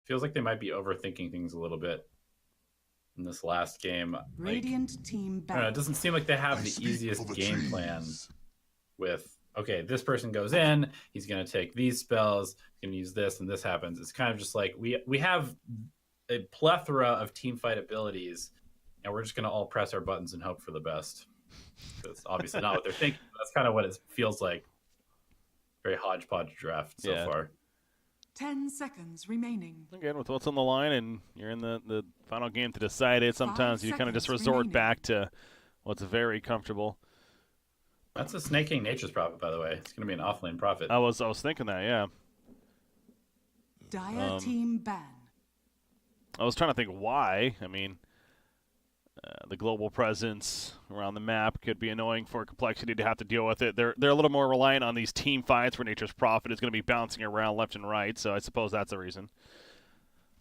Feels like they might be overthinking things a little bit in this last game. Radiant team I don't know, it doesn't seem like they have the easiest game plan with, okay, this person goes in, he's going to take these spells, he's going to use this, and this happens. It's kind of just like we have a plethora of team fight abilities, and we're just going to all press our buttons and hope for the best. That's obviously not what they're thinking. That's kind of what it feels like. Very hodgepodge draft so far. 10 seconds remaining. Again, with what's on the line, and you're in the final game to decide it, sometimes you kind of just resort back to what's very comfortable. That's a Snake King Nature's Prophet, by the way. It's going to be an offlane prophet. I was thinking that, yeah. Dire team ban. I was trying to think why. I mean, the global presence around the map could be annoying for Complexity to have to deal with it. They're a little more reliant on these team fights where Nature's Prophet is going to be bouncing around left and right, so I suppose that's the reason.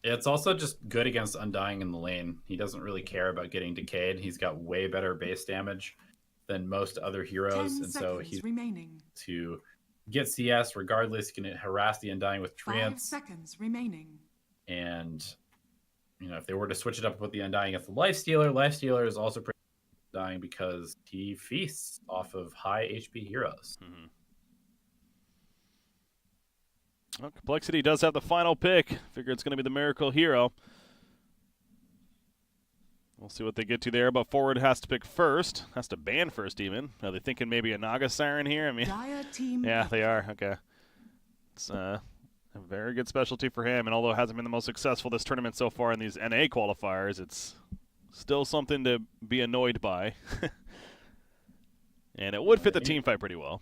It's also just good against Undying in the lane. He doesn't really care about getting decayed. He's got way better base damage than most other heroes, and so he's remaining to get CS regardless. He can harass the Undying with Treants. 5 seconds remaining. And you know, if they were to switch it up with the Undying against the Lifestealer is also pretty dying because he feasts off of high HP heroes. Mm-hmm. Well, Complexity does have the final pick. Figure it's going to be the Meracle hero. We'll see what they get to there, but forward has to pick first. Has to ban first, even. Are they thinking maybe a Naga Siren here? I mean, yeah, they are. Okay. It's a very good specialty for him, and although it hasn't been the most successful this tournament so far in these NA qualifiers, it's still something to be annoyed by. And it would fit the team fight pretty well.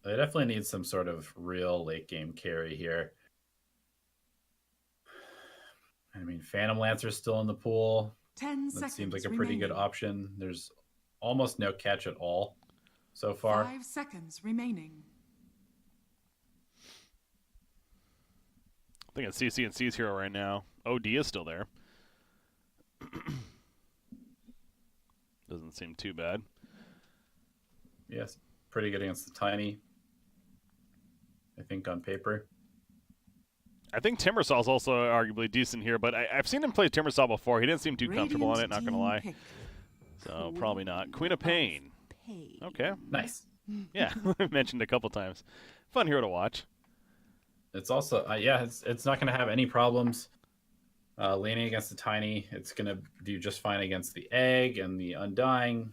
They definitely need some sort of real late-game carry here. I mean, Phantom Lancer's still in the pool. 10 seconds. That seems like a pretty good option. There's almost no catch at all so far. 5 seconds remaining. I think it's CCnC's hero right now. OD is still there. Doesn't seem too bad. Yes, pretty good against the Tiny, I think, on paper. I think Timbersaw is also arguably decent here, but I've seen him play Timbersaw before. He didn't seem too comfortable on it, not going to lie. So probably not. Queen of Pain. Okay. Nice. Yeah, mentioned a couple times. Fun hero to watch. It's also, yeah, it's not going to have any problems laning against the Tiny. It's going to do just fine against the Egg and the Undying.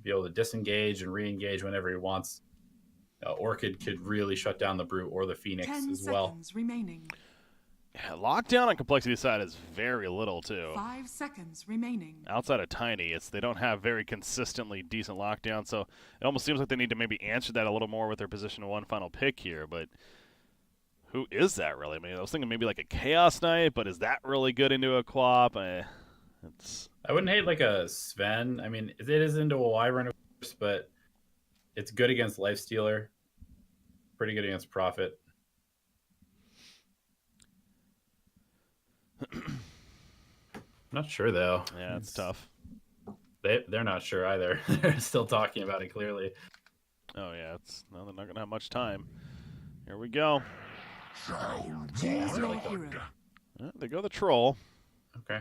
Be able to disengage and re-engage whenever he wants. Orchid could really shut down the Brute or the Phoenix as well. 10 seconds remaining. Yeah, lockdown on Complexity side is very little, too. 5 seconds remaining. Outside of Tiny, they don't have very consistently decent lockdown, so it almost seems like they need to maybe answer that a little more with their position 1 final pick here, but who is that really? I mean, I was thinking maybe like a Chaos Knight, but is that really good into a Quap? I wouldn't hate like a Sven. I mean, it is into a Wyvern, of course, but it's good against Lifestealer. Pretty good against Prophet. Not sure, though. Yeah, it's tough. They're not sure either. They're still talking about it, clearly. Oh, yeah. They're not going to have much time. Here we go. They go the Troll. Okay.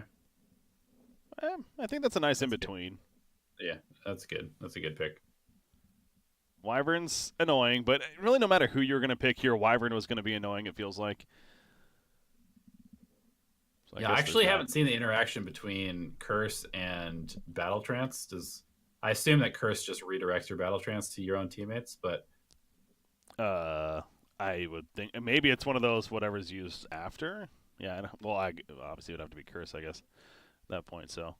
I think that's a nice in-between. Yeah, that's good. That's a good pick. Wyvern's annoying, but really no matter who you're going to pick here, Wyvern was going to be annoying, it feels like. So I actually haven't seen the interaction between Curse and Battle Trance. I assume that Curse just redirects your Battle Trance to your own teammates, but I would think maybe it's one of those whatever's used after. Yeah, well, obviously it would have to be Curse, I guess, at that point. So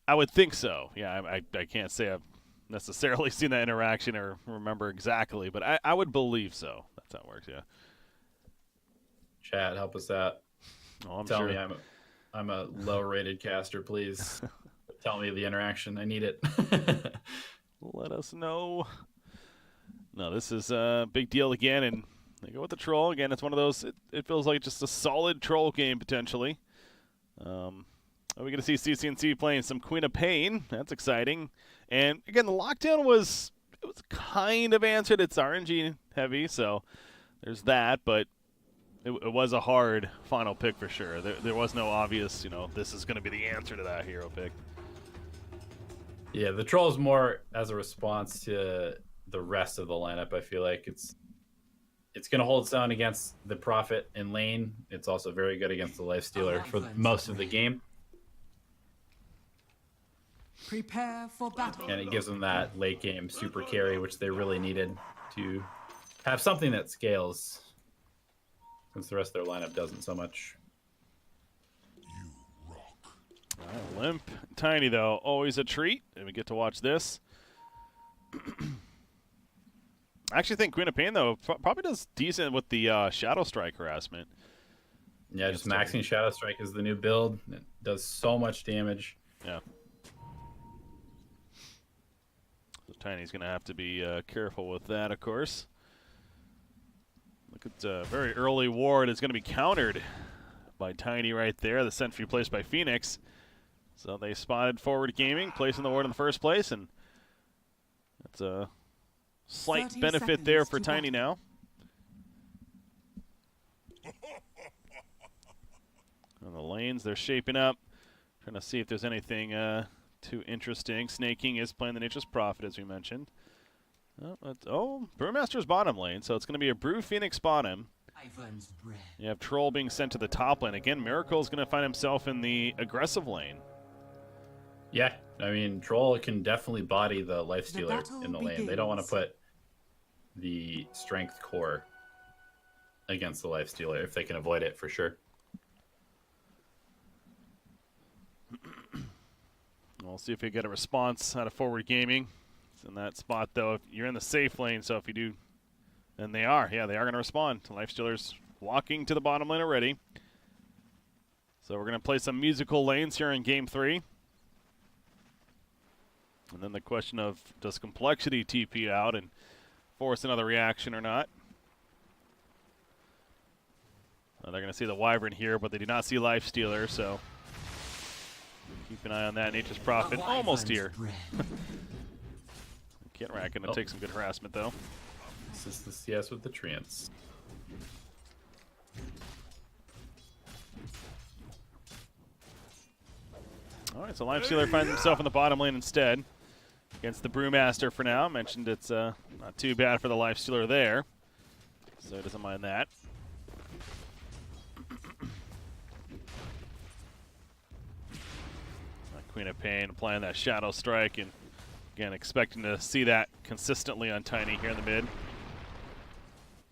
I would think so. Yeah, I can't say I've necessarily seen that interaction or remember exactly, but I would believe so. That's how it works, yeah. Chat, help us out. Oh, Tell me I'm a low-rated caster, please. Tell me the interaction. I need it. Let us know. No, this is a big deal again, and they go with the Troll. Again, it's one of those, it feels like just a solid Troll game, potentially. We're going to see CCnC playing some Queen of Pain. That's exciting. And, again, the lockdown was kind of answered. It's RNG heavy, so there's that. But it was a hard final pick for sure. There was no obvious, this is going to be the answer to that hero pick. Yeah, the Troll's more as a response to the rest of the lineup. I feel like it's going to hold its own against the Prophet in lane. It's also very good against the Lifestealer for most of the game. Prepare for battle. And it gives them that late game super carry, which they really needed to have something that scales, since the rest of their lineup doesn't so much. Limp Tiny, though, always a treat, and we get to watch this. I actually think Queen of Pain, though, probably does decent with the Shadow Strike harassment. Yeah, just maxing Shadow Strike is the new build. It does so much damage. Yeah. So Tiny's going to have to be careful with that, of course. Look at very early ward is going to be countered by Tiny right there. The sentry placed by Phoenix. So they spotted Forward Gaming, placing the ward in the first place, and that's a slight benefit there for Tiny now. On the lanes, they're shaping up, trying to see if there's anything too interesting. Snaking is playing the Nature's Prophet, as we mentioned. Brewmaster's bottom lane, so it's going to be a Brew Phoenix bottom. You have Troll being sent to the top lane. Again, Meracle is going to find himself in the aggressive lane. Yeah, I mean, Troll can definitely body the Lifestealer in the lane. They don't want to put the Strength core against the Lifestealer if they can avoid it, for sure. We'll see if we get a response out of Forward Gaming. It's in that spot, though. If you're in the safe lane, so if you do, and they are. Yeah, they are going to respond. Lifestealer's walking to the bottom lane already. So we're going to play some musical lanes here in Game 3. And then the question of, does Complexity TP out and force another reaction or not? They're going to see the Wyvern here, but they do not see Lifestealer, so keep an eye on that. Nature's Prophet almost here. Kitrak going to take some good harassment, though. This is the CS with the Treants. All right, so Lifestealer finds himself in the bottom lane instead against the Brewmaster for now. Mentioned it's not too bad for the Lifestealer there, so he doesn't mind that. Queen of Pain applying that Shadow Strike, and again expecting to see that consistently on Tiny here in the mid.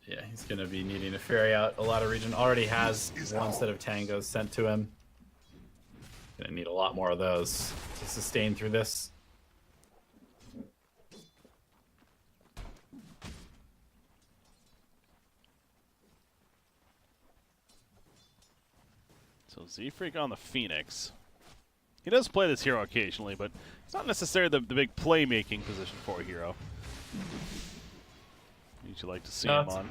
Yeah, he's going to be needing to ferry out a lot of region. Already has one set of tangos sent to him. Going to need a lot more of those to sustain through this. So Z-Freak on the Phoenix. He does play this hero occasionally, but it's not necessarily the big playmaking position for a hero. Usually like to see him on.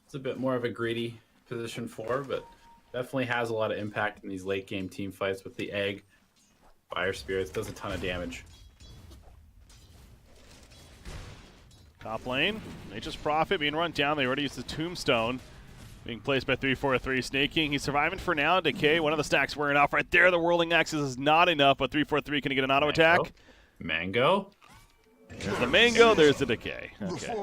It's a bit more of a greedy position for, but definitely has a lot of impact in these late game team fights with the egg. Fire Spirits does a ton of damage. Top lane, Nature's Prophet being run down. They already used the Tombstone. Being placed by 343. Snaking, he's surviving for now. Decay, one of the stacks wearing off right there. The Whirling Axis is not enough, but 343 can he get an auto attack? Mango? There's the Mango, there's the Decay. Okay.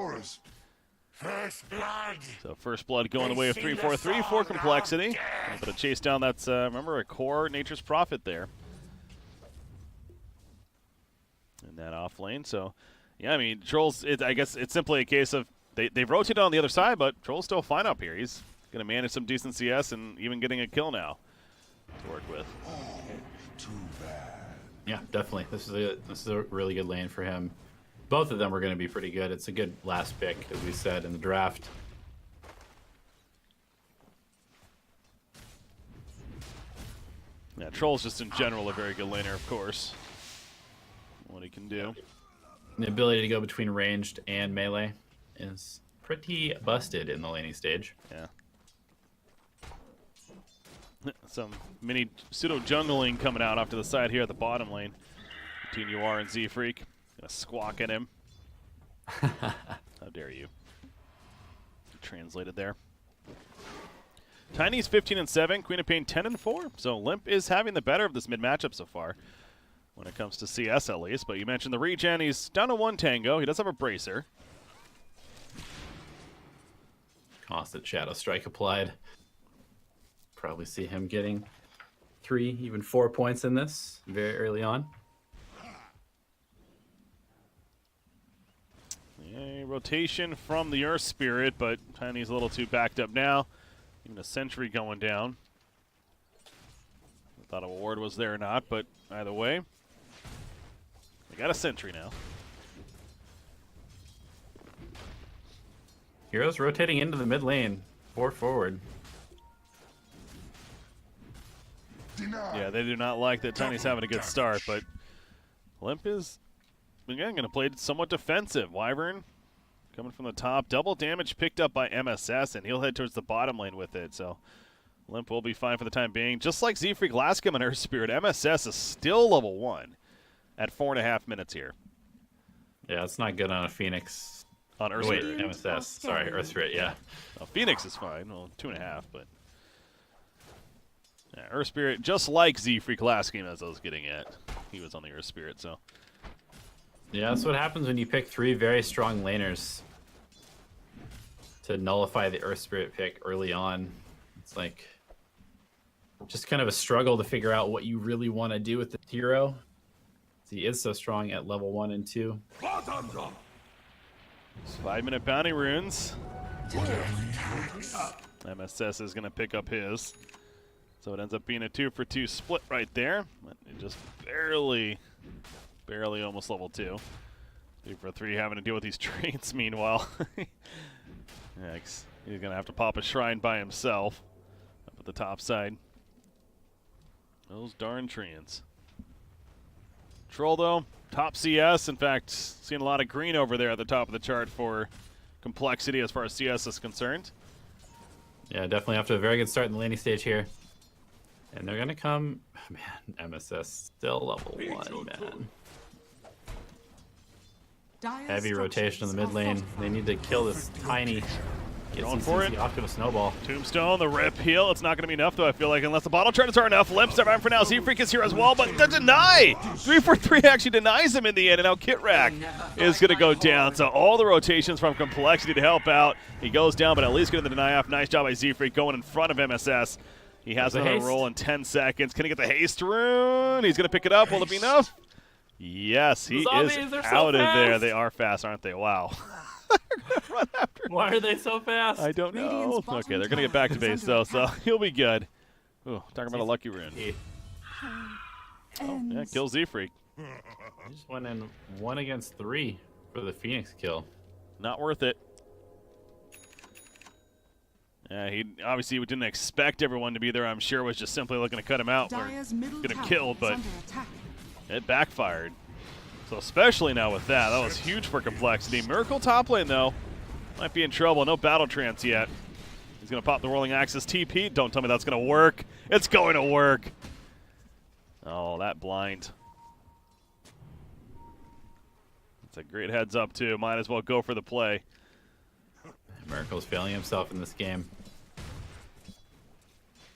So first blood going the way of 343 for Complexity. A little bit of chase down, that's, remember, a core Nature's Prophet there. In that off lane, so, yeah, I mean, Trolls, I guess it's simply a case of they've rotated on the other side, but Troll's still fine up here. He's going to manage some decent CS and even getting a kill now to work with. Yeah, definitely. This is a really good lane for him. Both of them are going to be pretty good. It's a good last pick, as we said in the draft. Yeah, Troll's just in general a very good laner, of course. What he can do. The ability to go between ranged and melee is pretty busted in the laning stage. Yeah. Some mini pseudo-jungling coming out off to the side here at the bottom lane between UR and Z-Freak. Gonna squawk at him. How dare you. Translated there. Tiny's 15-7, Queen of Pain 10-4. So Limp is having the better of this mid matchup so far, when it comes to CS at least. But you mentioned the regen. He's down to 1 tango. He does have a bracer. Constant Shadow Strike applied. Probably see him getting 3, even 4 points in this very early on. A rotation from the Earth Spirit, but Tiny's a little too backed up now. Even a sentry going down. I thought a ward was there or not, but either way, they got a sentry now. Heroes rotating into the mid lane, 4 forward. Yeah, they do not like that Tiny's having a good start, but Limp is, again, going to play somewhat defensive. Wyvern coming from the top. Double damage picked up by MSS, and he'll head towards the bottom lane with it. So Limp will be fine for the time being. Just like Z-Freak last game on Earth Spirit, MSS is still level 1 at 4.5 minutes here. Yeah, it's not good on a Phoenix. On Earth Wait, Spirit. MSS. Sorry, Earth Spirit, yeah. Well, Phoenix is fine. Well, 2.5, but... yeah, Earth Spirit, just like Z-Freak last game as I was getting at. He was on the Earth Spirit, so... yeah, that's what happens when you pick 3 very strong laners to nullify the Earth Spirit pick early on. It's like just kind of a struggle to figure out what you really want to do with the hero. He is so strong at level 1 and 2. 5-minute bounty runes. MSS is going to pick up his. So it ends up being a 2-for-2 split right there. But it just barely almost level 2. 3-for-3 having to deal with these trains meanwhile. Yikes. He's going to have to pop a shrine by himself up at the top side. Those darn treants. Troll, though, top CS. In fact, seeing a lot of green over there at the top of the chart for complexity as far as CS is concerned. Yeah, definitely off to a very good start in the laning stage here. And they're going to come... man, MSS still level 1, man. Heavy rotation in the mid lane. They need to kill this Tiny. Get Going for it. Off to a snowball. Tombstone, the rip heal. It's not going to be enough, though, I feel like, unless the bottle charges are enough. Limp surviving for now. Z-Freak is here as well, but the deny! 3-for-3 actually denies him in the end, and now Kitrack is going to go down. So all the rotations from Complexity to help out. He goes down, but at least getting the deny off. Nice job by Z-Freak going in front of MSS. He has another roll in 10 seconds. Can he get the haste rune? He's going to pick it up. Will it be enough? Yes, he is out of there. They are fast, aren't they? Wow. Run after him. Why are they so fast? I don't know. Okay, they're going to get back to base, though, so he'll be good. Ooh, talking about a lucky rune. Oh, yeah, kill Z-Freak. He just went in 1 against 3 for the Phoenix kill. Not worth it. Yeah, he obviously didn't expect everyone to be there. I'm sure was just simply looking to cut him out or get him killed, but it backfired. So especially now with that was huge for Complexity. Meracle top lane, though, might be in trouble. No battle trance yet. He's going to pop the rolling axis TP. Don't tell me that's going to work. It's going to work. Oh, that blind. It's a great heads up, too. Might as well go for the play. Meracle's failing himself in this game.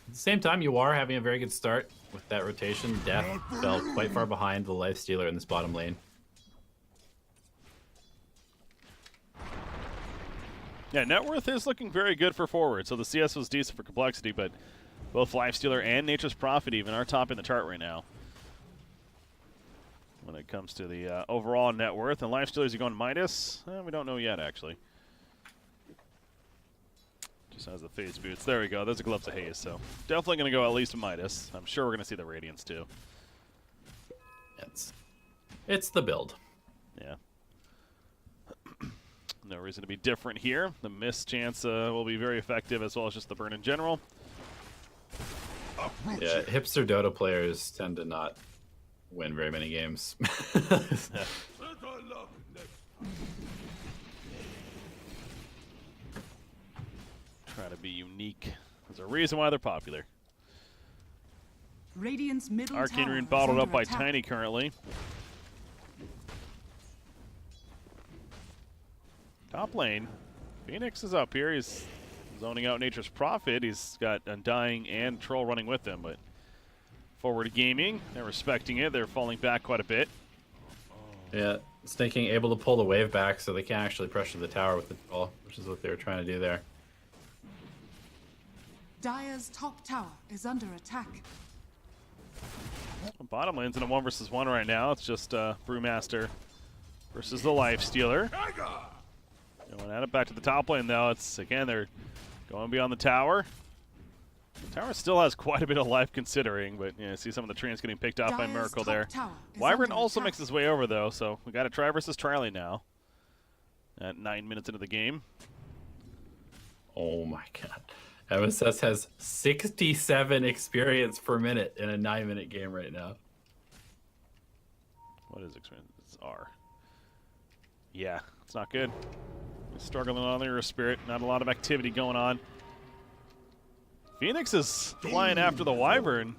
At the same time, you are having a very good start with that rotation. Death fell quite far behind the Lifestealer in this bottom lane. Yeah, net worth is looking very good for forward. So the CS was decent for Complexity, but both Lifestealer and Nature's Prophet even are topping the chart right now when it comes to the overall net worth. And Lifestealer, is he going Midas? We don't know yet, actually. Just has the phase boots. There we go. Those are gloves of haze, so definitely going to go at least a Midas. I'm sure we're going to see the Radiance, too. It's the build. Yeah. No reason to be different here. The miss chance will be very effective, as well as just the burn in general. Yeah, hipster Dota players tend to not win very many games. Try to be unique. There's a reason why they're popular. Radiant's middle Arcane tower Rune is bottled up under by attack. Tiny currently. Top lane. Phoenix is up here. He's zoning out Nature's Prophet. He's got Undying and Troll running with him, but Forward Gaming, they're respecting it. They're falling back quite a bit. Yeah, Snake King able to pull the wave back so they can't actually pressure the tower with the Troll, which is what they were trying to do there. Dire's top tower is under attack. Bottom lane's in a 1 versus 1 right now. It's just Brewmaster versus the Lifestealer. Going at it back to the top lane, though. It's, again, they're going beyond the tower. The tower still has quite a bit of life considering, but you know, see some of the treants getting picked off by Meracle there. Wyvern also makes his way over, though, so we got a try versus Triley now at 9 minutes into the game. Oh my god. MSS has 67 experience per minute in a 9-minute game right now. What is experience? It's R. Yeah, it's not good. Struggling on their spirit. Not a lot of activity going on. Phoenix is flying after the Wyvern.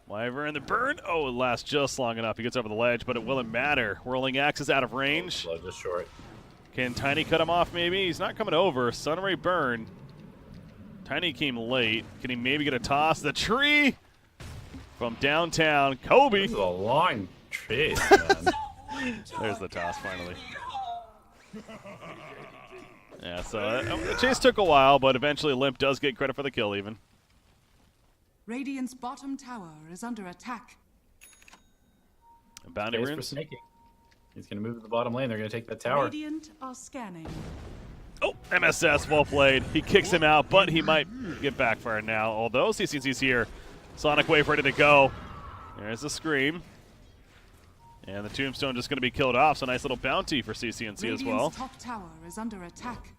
Wyvern the burn. Oh, it lasts just long enough. He gets over the ledge, but it won't matter. Whirling Axe is out of range. Blood just short. Can Tiny cut him off maybe? He's not coming over. Sunray burn. Tiny came late. Can he maybe get a toss? The tree from downtown. Kobe. This is a long chase, man. There's the toss finally. Yeah, so the chase took a while, but eventually Limp does get credit for the kill even. Radiant's bottom tower is under attack. Bounty Stays for runes. Snake King. He's going to move to the bottom lane. They're going to take that tower. Radiant are scanning. Oh, MSS, well played. He kicks him out, but he might get backfired now. Although CCnC's here. Sonic Wave ready to go. There's the Scream. And the Tombstone just going to be killed off, so nice little bounty for CCnC as well. Top tower is under attack.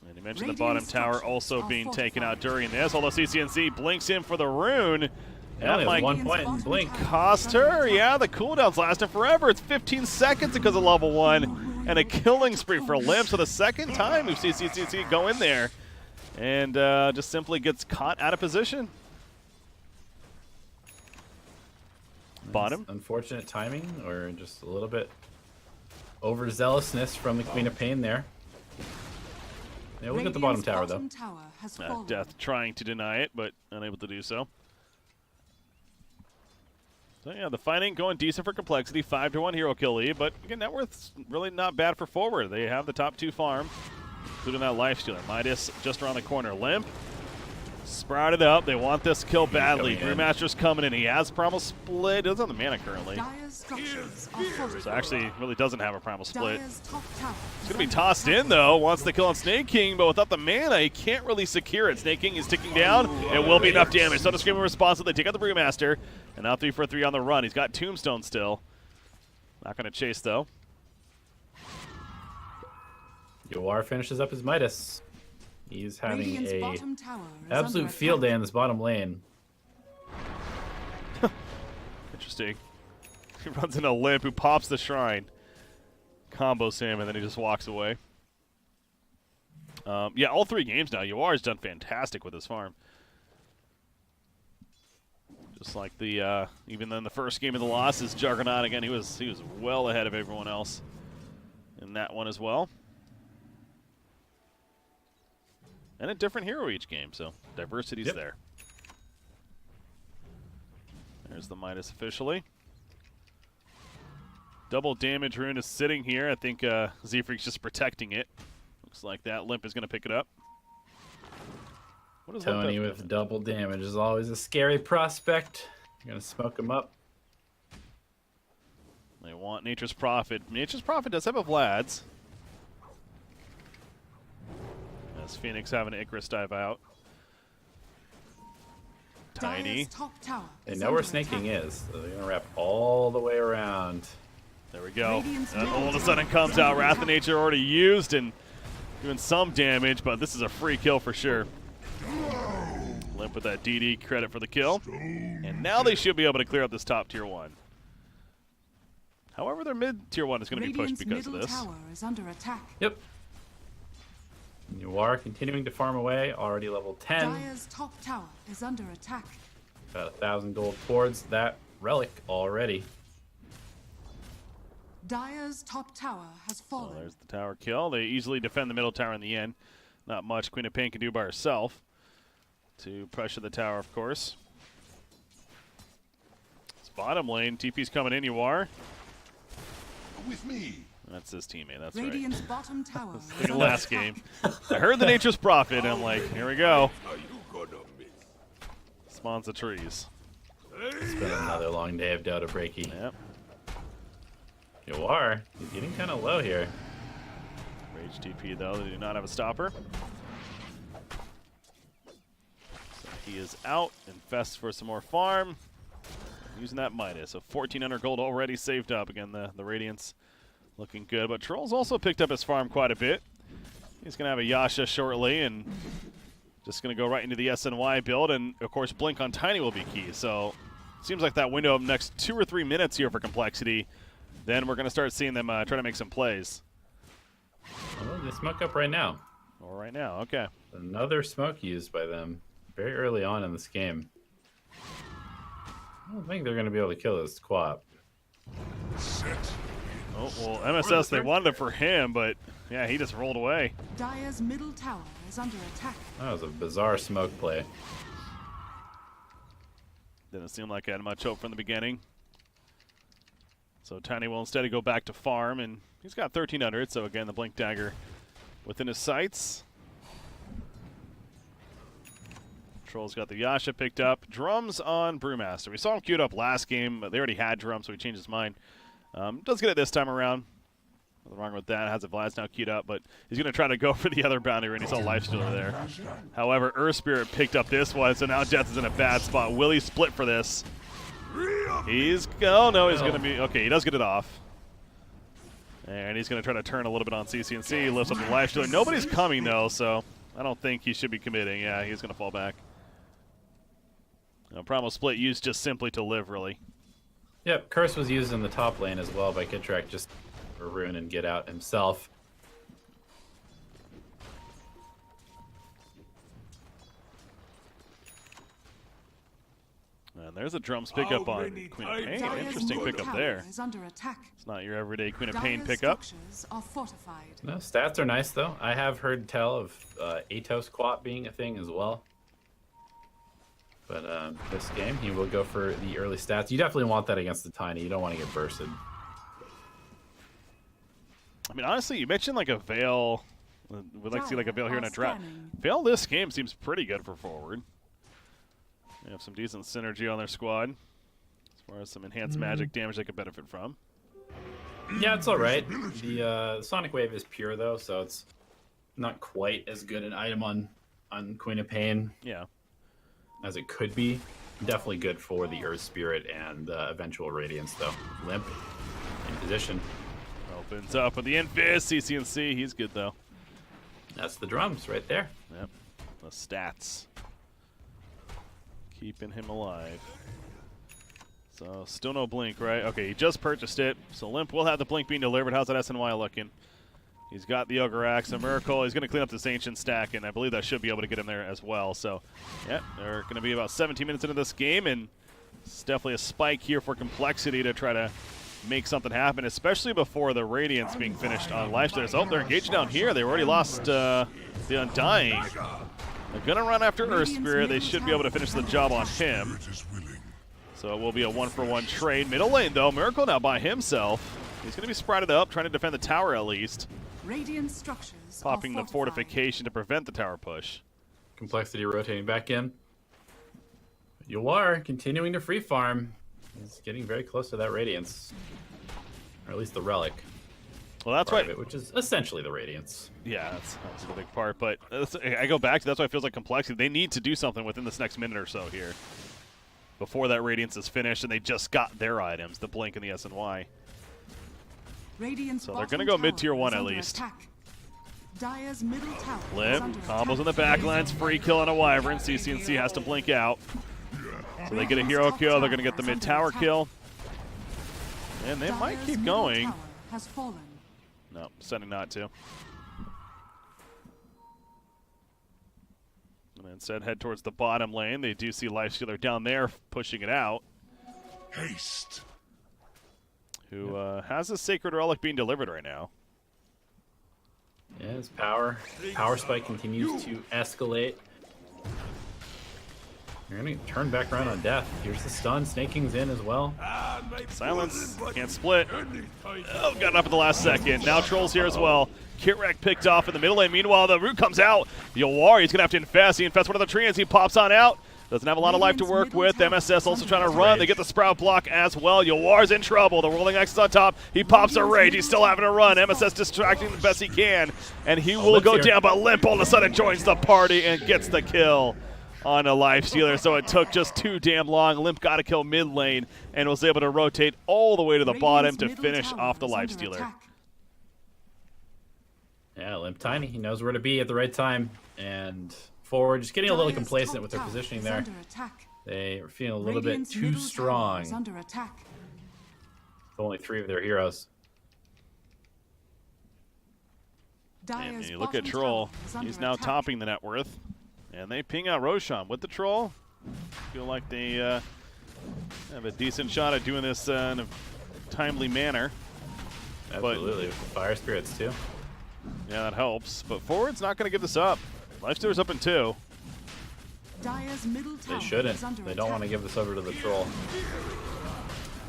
And he mentioned the bottom tower also being taken out during this, although CCnC blinks in for the rune. That might 1 point in blink. cost her. Yeah, the cooldown's lasting forever. It's 15 seconds because of level 1. And a killing spree for Limp. So the second time we've seen CCnC go in there. And just simply gets caught out of position. Bottom. Unfortunate timing, or just a little bit overzealousness from the Queen of Pain there. Yeah, we'll get the bottom tower, though. Death trying to deny it, but unable to do so. So yeah, the fighting going decent for complexity. 5-1 hero kill lead, but again, net worth's really not bad for Forward. They have the top 2 farm, including that Lifestealer. Midas just around the corner. Limp sprouted up. They want this kill badly. Brewmaster's coming in. He has Primal Split. He doesn't have the mana currently. So actually really doesn't have a Primal Split. It's going to be tossed in, though. Wants the kill on Snake King, but without the mana, he can't really secure it. Snake King is ticking down. It will be enough damage. So the Screaming responsive. They take out the Brewmaster. And now 3 for 3 on the run. He's got Tombstone still. Not going to chase, though. Yawar finishes up his Midas. He's having a absolute field day in this bottom lane. Interesting. He runs into Limp, who pops the shrine. Combos him, and then he just walks away. Yeah, all 3 games now. Yawar's done fantastic with his farm. Just like the even in the first game of the losses, Juggernaut again, he was well ahead of everyone else in that one as well. And a different hero each game, so diversity's there. There's the Midas officially. Double damage rune is sitting here. I think Z-Freak's just protecting it. Looks like that Limp is going to pick it up. What is Tony with double damage is always a scary prospect. You're going to smoke him up. They want Nature's Prophet. Nature's Prophet does have a Vlad's. As Phoenix having an Icarus dive out. Tiny. They know where Snake King is, so they're going to wrap all the way around. There we go. All of a sudden comes out. Wrath of Nature already used and doing some damage, but this is a free kill for sure. Limp with that DD credit for the kill. And now they should be able to clear up this top tier 1. However, their mid tier 1 is going to be pushed because of this. Yep. Yawar continuing to farm away, already level 10. Dire's top tower is under attack. Got 1,000 gold towards that relic already. Dire's top tower has fallen. So there's the tower kill. They easily defend the middle tower in the end. Not much Queen of Pain can do by herself to pressure the tower, of course. It's bottom lane. TP's coming in. You are. With me. That's his teammate. That's Radiant's right. bottom tower. The last game. I heard the Nature's Prophet, and I'm like, here we go. Spawns the trees. It's been another long day of Dota breaking. Yep. You are. He's getting kind of low here. Rage TP, though. They do not have a stopper. So he is out. Infests for some more farm. Using that Midas. So 1,400 gold already saved up. Again, the Radiance looking good. But Troll's also picked up his farm quite a bit. He's going to have a Yasha shortly, and just going to go right into the SNY build. And, of course, Blink on Tiny will be key. So seems like that window of next 2 or 3 minutes here for Complexity. Then we're going to start seeing them try to make some plays. Oh, they smoke up right now. All right now, okay. Another smoke used by them very early on in this game. I don't think they're going to be able to kill this Quap. Oh, well, MSS, they wanted it for him, but yeah, he just rolled away. Dire's middle tower is under attack. That was a bizarre smoke play. Didn't seem like I had much hope from the beginning. So Tiny will instead go back to farm, and he's got 1,300, so again, the Blink Dagger within his sights. Troll's got the Yasha picked up. Drums on Brewmaster. We saw him queued up last game, but they already had drums, so he changed his mind. Does get it this time around. Nothing wrong with that. Has a Vlad's now queued up, but he's going to try to go for the other boundary, and he saw Lifestealer there. However, Earth Spirit picked up this one, so now Jets is in a bad spot. Will he split for this? He's, oh no, he's going to be, okay, he does get it off. And he's going to try to turn a little bit on CCnC, lifts up the Lifestealer. Nobody's coming though, so I don't think he should be committing. Yeah, he's going to fall back. Primal Split used just simply to live, really. Yep, Curse was used in the top lane as well by Kitrak just for Rune and get out himself. And there's a drums pickup on Queen of Pain. Interesting pickup there. Is under attack. It's not your everyday Queen of Pain Dire's pickup. structures are fortified. No, stats are nice though. I have heard tell of Atos Quap being a thing as well. But this game, he will go for the early stats. You definitely want that against the Tiny. You don't want to get bursted. I mean, honestly, you mentioned like a Veil. We'd like to see like a Veil here in a drought. Veil this game seems pretty good for forward. They have some decent synergy on their squad. As far as some enhanced magic damage they could benefit from. Yeah, it's all right. The Sonic Wave is pure though, so it's not quite as good an item on Queen of Pain. Yeah. As it could be. Definitely good for the Earth Spirit and eventual Radiance, though. Limp in position. Opens up with the Invis. CCnC, he's good, though. That's the drums right there. Yep. The stats. Keeping him alive. So, still no Blink, right? Okay, he just purchased it. So, Limp will have the Blink being delivered. How's that SNY looking? He's got the Ogre Axe, a Meracle. He's going to clean up this Ancient stack, and I believe that should be able to get him there as well. So, yeah, they're going to be about 17 minutes into this game, and it's definitely a spike here for Complexity to try to make something happen, especially before the Radiance being finished on Lifestealers. Oh, they're engaged down here. They already lost the Undying. They're going to run after Earth Spirit. They should be able to finish the job on him. So it will be a 1-for-1 trade. Middle lane, though. Meracle now by himself. He's going to be sprouted up, trying to defend the tower at least. Radiant structures Popping are the fortification to prevent the tower push. Complexity rotating back in. You are continuing to free farm. He's getting very close to that Radiance. Or at least the Relic. Well, that's right. Which is essentially the Radiance. Yeah, that's the big part. But I go back to that's why it feels like Complexity. They need to do something within this next minute or so here. Before that Radiance is finished and they just got their items, the Blink and the SNY. So they're going to go mid-tier 1 at least. Dire's middle tower Limp, combos in the backlines, free kill on a Wyvern. CCnC has to blink out. So they get a hero kill, they're going to get the mid-tower kill. And they might keep going. No, deciding not to. And instead head towards the bottom lane. They do see Lifestealer down there pushing it out. Haste. Who has a Sacred Relic being delivered right now. Yeah, his power spike continues to escalate. You're gonna turn back around on death. Here's the stun. Snake King's in as well. Silence. Can't split. Oh, got up at the last second. Now Troll's here as well. Kirek picked off in the middle lane. Meanwhile, the root comes out. Yawar, he's going to have to infest. He infests one of the trees. He pops on out. Doesn't have a lot of life to work with. MSS also trying to run. They get the Sprout block as well. Yawar's in trouble. The rolling X is on top. He pops a rage. He's still having to run. MSS distracting the best he can. And he will go down, but Limp all of a sudden joins the party and gets the kill on a Lifestealer. So it took just too damn long. Limp got a kill mid lane and was able to rotate all the way to the bottom to finish off the Lifestealer. Yeah, Limp Tiny. He knows where to be at the right time. And forward, just getting a little complacent with their positioning there. They are feeling a little bit too strong. With only 3 of their heroes. And you look at Troll. He's now topping the net worth. And they ping out Roshan with the Troll. Feel like they have a decent shot at doing this in a timely manner. Absolutely, with the Fire Spirits too. Yeah, that helps. But forward's not going to give this up. Lifestealer's up in 2. They shouldn't. They don't want to give this over to the Troll.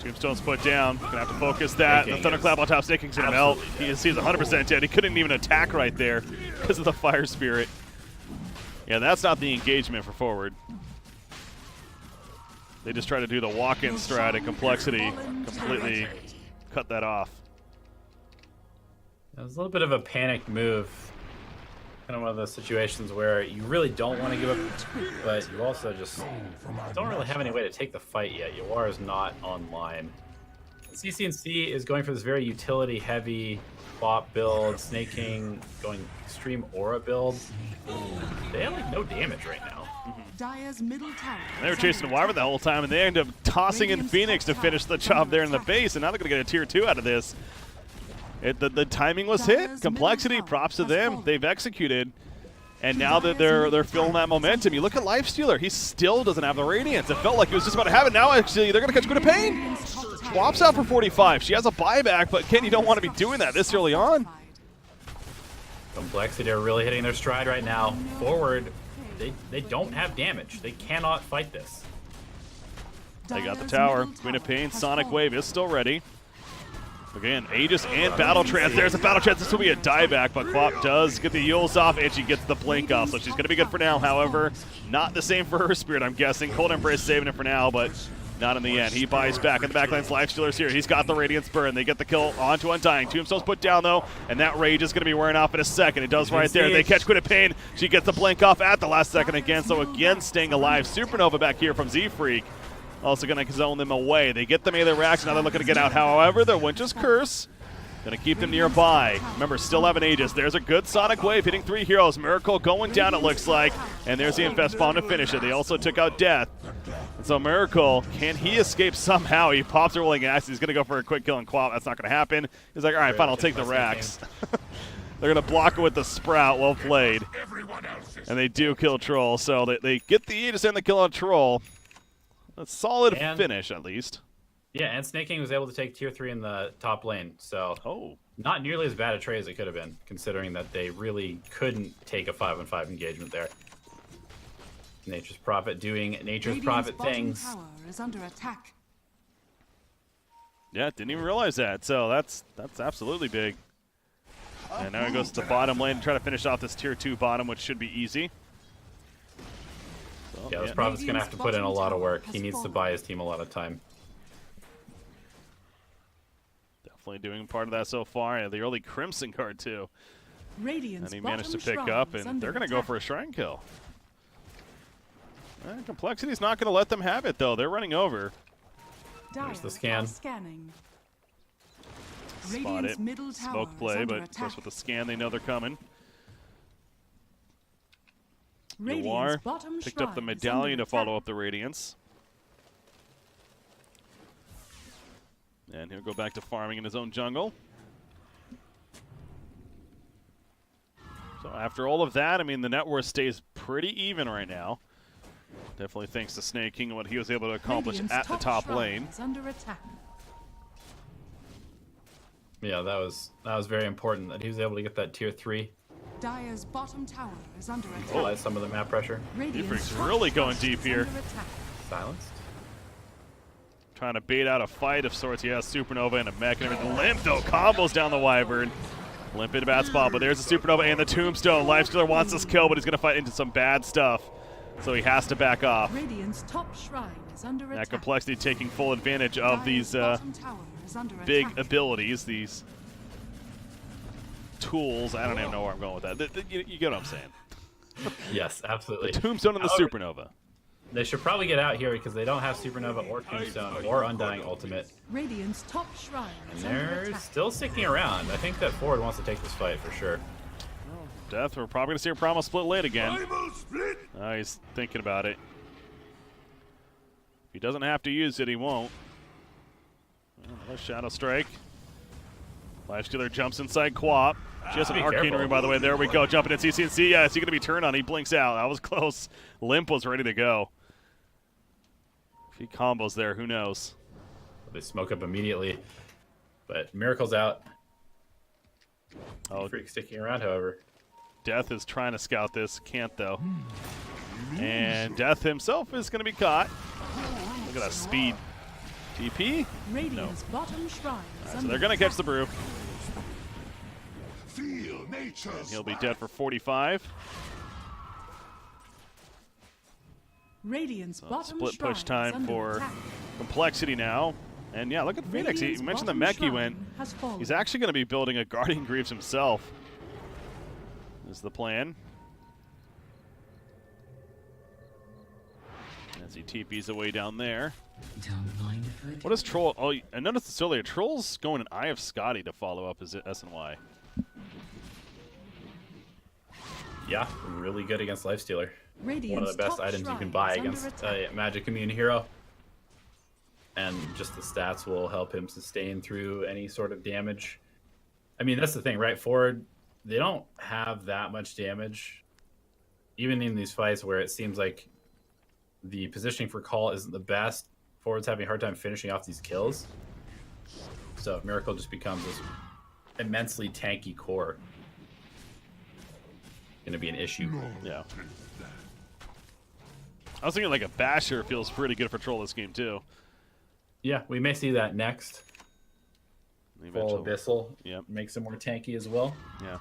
Tombstone's put down. Gonna have to focus that. The Thunderclap on top. Snake King's gonna melt. He's 100% dead. He couldn't even attack right there because of the Fire Spirit. Yeah, that's not the engagement for forward. They just try to do the walk-in strat and complexity. Completely cut that off. It was a little bit of a panicked move. Kind of one of those situations where you really don't want to give up, but you also just don't really have any way to take the fight yet. Yawar is not online. CCnC is going for this very utility-heavy bot build. Snake King going extreme aura build. They have like no damage right now. They were chasing Wyvern the whole time, and they end up tossing in Phoenix to finish the job there in the base, and now they're going to get a tier 2 out of this. The timing was hit. Complexity, props to them. They've executed. And now that they're feeling that momentum, you look at Lifestealer. He still doesn't have the Radiance. It felt like he was just about to have it. Now, actually, they're going to catch Queen of Pain. Swaps out for 45. She has a buyback, but Ken, you don't want to be doing that this early on. Complexity are really hitting their stride right now. Forward, they don't have damage. They cannot fight this. They got the tower. Queen of Pain, Sonic Wave is still ready. Again, Aegis and Battle Trance. There's a Battle Trance. This will be a dieback, but Quap does get the Yules off, and she gets the Blink off, so she's going to be good for now. However, not the same for her Spirit, I'm guessing. Cold Embrace saving it for now, but not in the end. He buys back in the backline's Lifestealer's here. He's got the Radiance Burn. They get the kill onto Undying. Tombstone's put down, though, and that Rage is going to be wearing off in a second. It does right there. They catch Queen of Pain. She gets the Blink off at the last second again, so again staying alive. Supernova back here from Z-Freak. Also going to zone them away. They get the melee reaction. Now they're looking to get out. However, the Winter's Curse going to keep them nearby. Remember, still have an Aegis. There's a good Sonic Wave hitting 3 heroes. Meracle going down, it looks like. And there's the Infest Bomb to finish it. They also took out Death. And so Meracle, can he escape somehow? He pops a rolling axe. He's going to go for a quick kill and Quap. That's not going to happen. He's like, all right, fine, I'll take the Rax. They're going to block it with the Sprout. Well played. And they do kill Troll. So they get the Aegis and the kill on Troll. A solid finish, at least. Yeah, and Snake King was able to take tier 3 in the top lane, so not nearly as bad a trade as it could have been, considering that they really couldn't take a 5-on-5 engagement there. Nature's Prophet doing Nature's Prophet things. Tower is under attack. Yeah, didn't even realize that, so that's absolutely big. And now he goes to bottom lane to try to finish off this tier 2 bottom, which should be easy. So, yeah, this Prophet's going to have to put in a lot of work. He needs to buy his team a lot of time. Definitely doing part of that so far. And the early Crimson card, too. And he managed to pick up, and they're going to go for a Shrine kill. Complexity's not going to let them have it, though. They're running over. There's the scan. Spot it. Smoke play, but of course with the scan, they know they're coming. Noir picked up the medallion to follow up the Radiance. And he'll go back to farming in his own jungle. So after all of that, I mean, the net worth stays pretty even right now. Definitely thanks to Snake King and what he was able to accomplish at the top lane. Yeah, that was very important that he was able to get that tier 3. Dire's bottom tower is under attack. Oh, that's some of the map pressure. Freak's really going deep here. Silenced. Trying to bait out a fight of sorts. He has Supernova and a mech and everything. Limp, though, combos down the Wyvern. Limp in a bad spot, but there's the Supernova and the Tombstone. Lifestealer wants this kill, but he's going to fight into some bad stuff. So he has to back off. Radiant's top shrine is under attack. That Complexity taking full advantage of these big abilities, these tools. I don't even know where I'm going with that. You get what I'm saying. Yes, absolutely. The Tombstone and the Supernova. They should probably get out here because they don't have Supernova or Tombstone or Undying Ultimate. Radiant's top shrine And is under they're attack. still sticking around. I think that Forward wants to take this fight for sure. Death, we're probably going to see a Promo split late again. Primal split. He's thinking about it. If he doesn't have to use it, he won't. Another Shadow Strike. Lifestealer jumps inside Quap. She has an Be Arcane careful. Ring, by the way. There we go. Jumping at CCnC. Yeah, is he going to be turned on? He blinks out. That was close. Limp was ready to go. If he combos there, who knows? They smoke up immediately. But Miracle's out. Oh, Freak sticking around, however. Death is trying to scout this. Can't, though. And Death himself is going to be caught. Look at that speed. TP? Radiant's bottom shrine is So under they're going to catch the brew. Feel nature's He'll be dead for 45. Radiant's bottom Split shrine push is time under for attack. Complexity now. And yeah, look at Phoenix. He Radiant's mentioned the bottom mech he shrine went. has fallen. He's actually going to be building a Guardian Greaves himself. Is the plan. As he TPs away down there. Don't mind if I do. What is Troll? Oh, I noticed this earlier. Troll's going an Eye of Scotty to follow up his S&Y. Yeah, really good against Lifestealer. Radiant's One of the best top items you shrine can buy is under against attack. a Magic Immune hero. And just the stats will help him sustain through any sort of damage. I mean, that's the thing, right? Forward, they don't have that much damage. Even in these fights where it seems like the positioning for coL isn't the best, Forward's having a hard time finishing off these kills. So Meracle just becomes this immensely tanky core. Going to be an issue. Yeah. I was thinking like a Basher feels pretty good for Troll this game too. Yeah, we may see that next. Full Abyssal Yep. makes him more tanky as well. Yeah.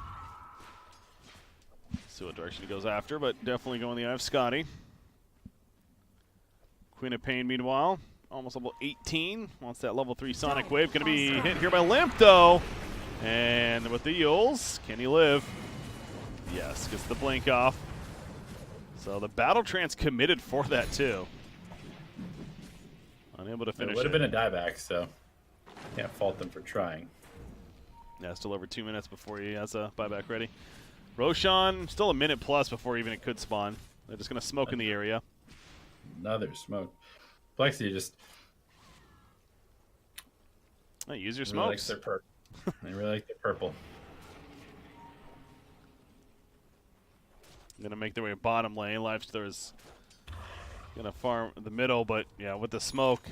See what direction he goes after, but definitely going the Eye of Scotty. Queen of Pain, meanwhile, almost level 18. Wants that level 3 Sonic Wave. Going to be hit here by Limp, though. And with the Yules, can he live? Yes, gets the blink off. So the Battle Trance committed for that, too. Unable to finish It would have been a dieback, so can't fault them for trying. Yeah, still over 2 minutes before he has a buyback ready. Roshan, still a minute plus before even it could spawn. They're just going to smoke in the area. Another smoke. Plexi just Use your really likes smokes. their purple. They really like their purple. Going to make their way bottom lane. Lifestealer is going to farm the middle, but yeah, with the smoke,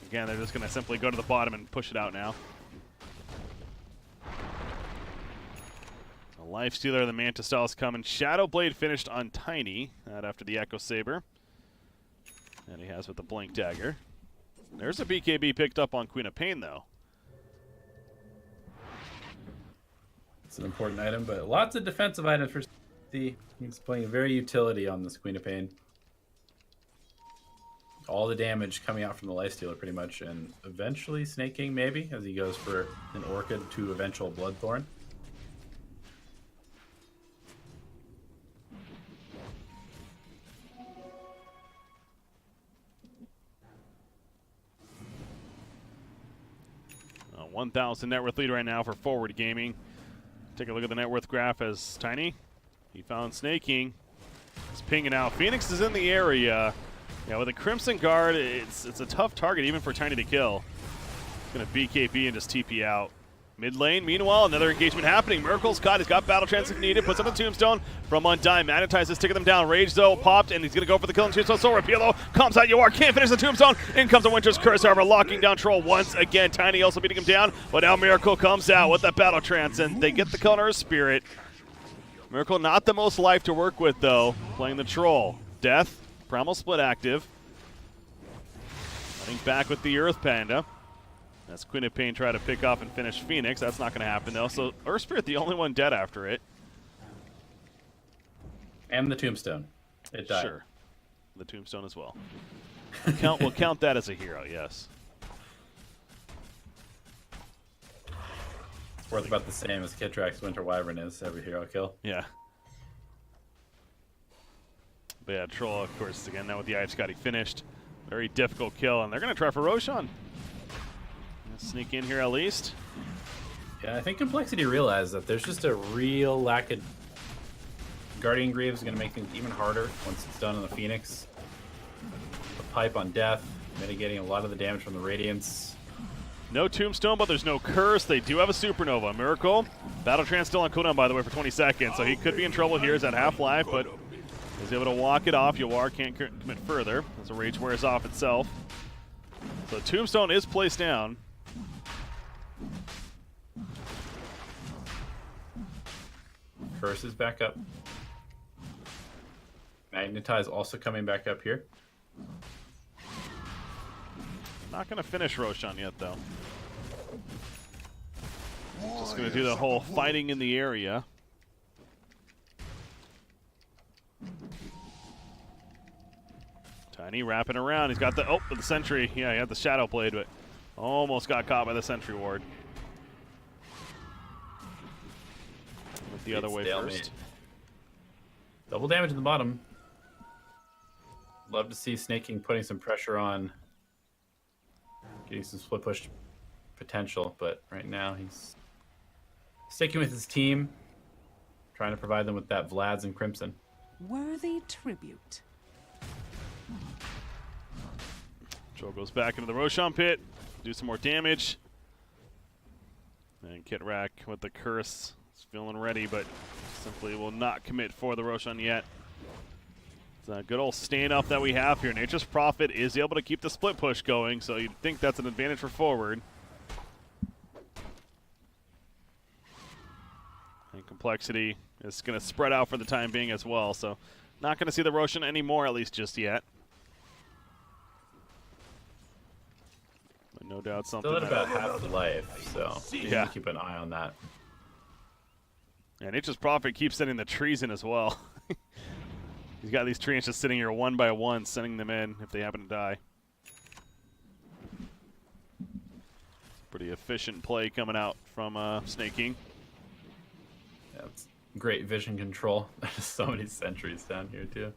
again, they're just going to simply go to the bottom and push it out now. A Lifestealer, the Manta Style is coming. Shadow Blade finished on Tiny, that after the Echo Saber. And he has with the Blink Dagger. There's a BKB picked up on Queen of Pain, though. It's an important item, but lots of defensive items for C. He's playing very utility on this Queen of Pain. All the damage coming out from the Lifestealer pretty much, and eventually Snake King maybe, as he goes for an Orchid to eventual Bloodthorn. A 1,000 net worth lead right now for Forward Gaming. Take a look at the net worth graph as Tiny. He found Snake King. He's pinging out. Phoenix is in the area. Yeah, with a Crimson Guard, it's a tough target even for Tiny to kill. He's going to BKB and just TP out. Mid lane, meanwhile, another engagement happening. Meracle's caught. He's got Battle Trance if needed. Puts up a Tombstone from Undyne. Magnetizes, taking them down. Rage, though, popped, and he's going to go for the kill. Tombstone, so Rapielo comes out. You are. Can't finish the Tombstone. In comes a Winter's Curse, however, locking down Troll once again. Tiny also beating him down, but now Meracle comes out with that Battle Trance, and they get the kill on her Spirit. Meracle not the most life to work with, though. Playing the Troll. Death, Primal Split active. Running back with the Earth Panda. As Queen of Pain try to pick off and finish Phoenix. That's not going to happen, though. So Earth Spirit, the only one dead after it. And the Tombstone. It died. Sure. The Tombstone as well. We'll count that as a hero, yes. It's worth about the same as Kitrax Winter Wyvern is every hero kill. Yeah. But yeah, Troll, of course, again, now with the Eye of Scotty finished. Very difficult kill, and they're going to try for Roshan. Sneak in here at least. Yeah, I think Complexity realized that there's just a real lack of... Guardian Greaves is going to make things even harder once it's done on the Phoenix. The pipe on Death, mitigating a lot of the damage from the Radiance. No Tombstone, but there's no Curse. They do have a Supernova. Meracle. Battle Trance still on cooldown, by the way, for 20 seconds, so he could be in trouble here. He's at half-life, but he's able to walk it off. Yawar can't commit further as the Rage wears off itself. So Tombstone is placed down. Curse is back up. Magnetize also coming back up here. Not going to finish Roshan yet, though. Just going to do the whole fighting in the area. Tiny wrapping around. He's got the sentry. Yeah, he had the Shadow Blade, but almost got caught by the sentry ward. Went the other way first. Double damage in the bottom. Love to see Snake King putting some pressure on, getting some split push potential, but right now he's sticking with his team, trying to provide them with that Vlad's and Crimson. Worthy tribute. Joel goes back into the Roshan pit, do some more damage. And Kitrak with the Curse is feeling ready, but simply will not commit for the Roshan yet. It's a good old standoff that we have here. Nature's Prophet is able to keep the split push going, so you'd think that's an advantage for forward. And Complexity is going to spread out for the time being as well, so not going to see the Roshan anymore, at least just yet. But no doubt something. Still at about half the life, so yeah, keep an eye on that. And Nature's Prophet keeps sending the trees in as well. He's got these trees just sitting here one by one, sending them in if they happen to die. Pretty efficient play coming out from Snake King. Yeah, it's great vision control. There's so many sentries down here too.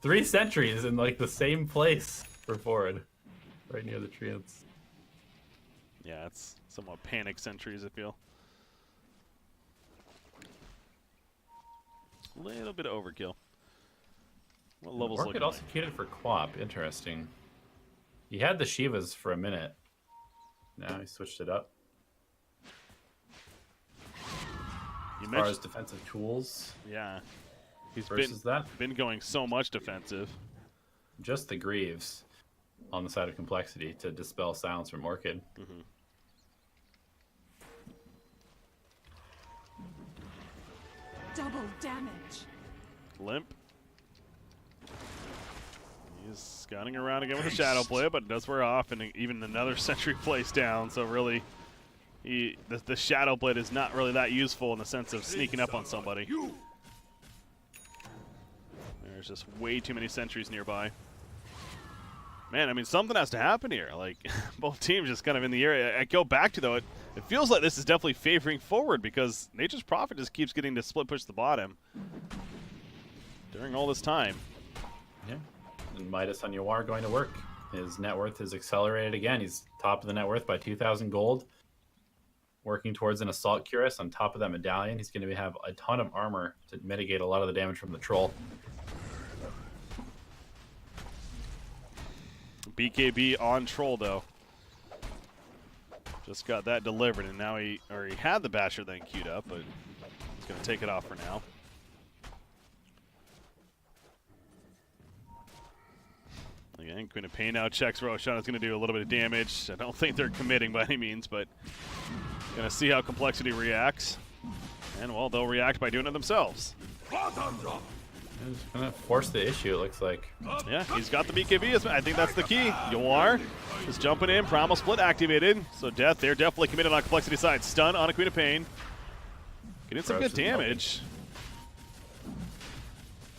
3 sentries in like the same place for forward, right near the treants. Yeah, it's somewhat panic sentries, I feel. A little bit of overkill. What level's Orchid looking also like? queued for Quap. Interesting. He had the Shivas for a minute. Now he switched it up. As far as defensive tools, yeah, he's been going so much defensive. Just the Greaves on the side of Complexity to dispel silence from Orchid. Mm-hmm. Double damage. Limp. He's scouting around again with a Shadow Play, but it does wear off, and even another sentry plays down. So really, the Shadow Blade is not really that useful in the sense of sneaking up on somebody. There's just way too many sentries nearby. Man, I mean, something has to happen here. Like, both teams just kind of in the area. I go back to, though, it feels like this is definitely favoring forward because Nature's Prophet just keeps getting to split push the bottom during all this time. Yeah. And Midas on Yawar going to work. His net worth is accelerated again. He's top of the net worth by 2,000 gold. Working towards an Assault Cuirass on top of that medallion. He's going to have a ton of armor to mitigate a lot of the damage from the Troll. BKB on Troll, though. Just got that delivered, and now he had the Basher then queued up, but he's going to take it off for now. Again, Queen of Pain now checks Roshan is going to do a little bit of damage. I don't think they're committing by any means, but going to see how Complexity reacts. And, well, they'll react by doing it themselves. He's gonna force the issue, it looks like. Yeah, he's got the BKB. I think that's the key. Yawar is jumping in. Primal Split activated. So Death, they're definitely committed on Complexity side. Stun on a Queen of Pain. Getting some good damage.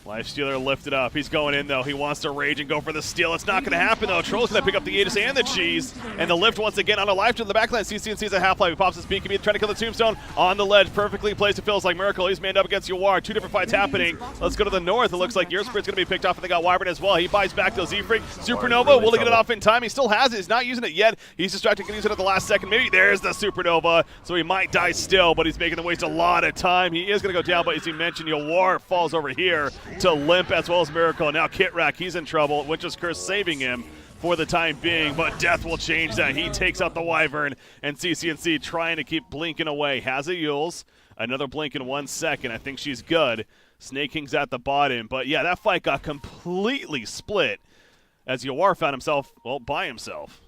Lifestealer lifted up. He's going in, though. He wants to rage and go for the steal. It's not going to happen, though. Troll's going to pick up the Aegis and the cheese. And the lift once again on a life to the backline. CCnC's a half-life. He pops his BKB, trying to kill the Tombstone on the ledge. Perfectly placed. It feels like Meracle. He's manned up against Yawar. Two different fights happening. Let's go to the north. It looks like your Spirit's going to be picked off, and they got Wyvern as well. He buys back to Z-Freak. Supernova, will he get it off in time? He still has it. He's not using it yet. He's distracted, can use it at the last second. Maybe there's the Supernova, so he might die still, but he's making them waste a lot of time. He is going to go down, but as he mentioned, Yawar falls over here to limp as well as Meracle. Now Kitrak, he's in trouble. Witch's Curse saving him for the time being, but Death will change that. He takes out the Wyvern, and CCnC trying to keep blinking away. Has a Yules. Another blink in 1 second. I think she's good. Snake King's at the bottom, but yeah, that fight got completely split as Yawar found himself, well, by himself.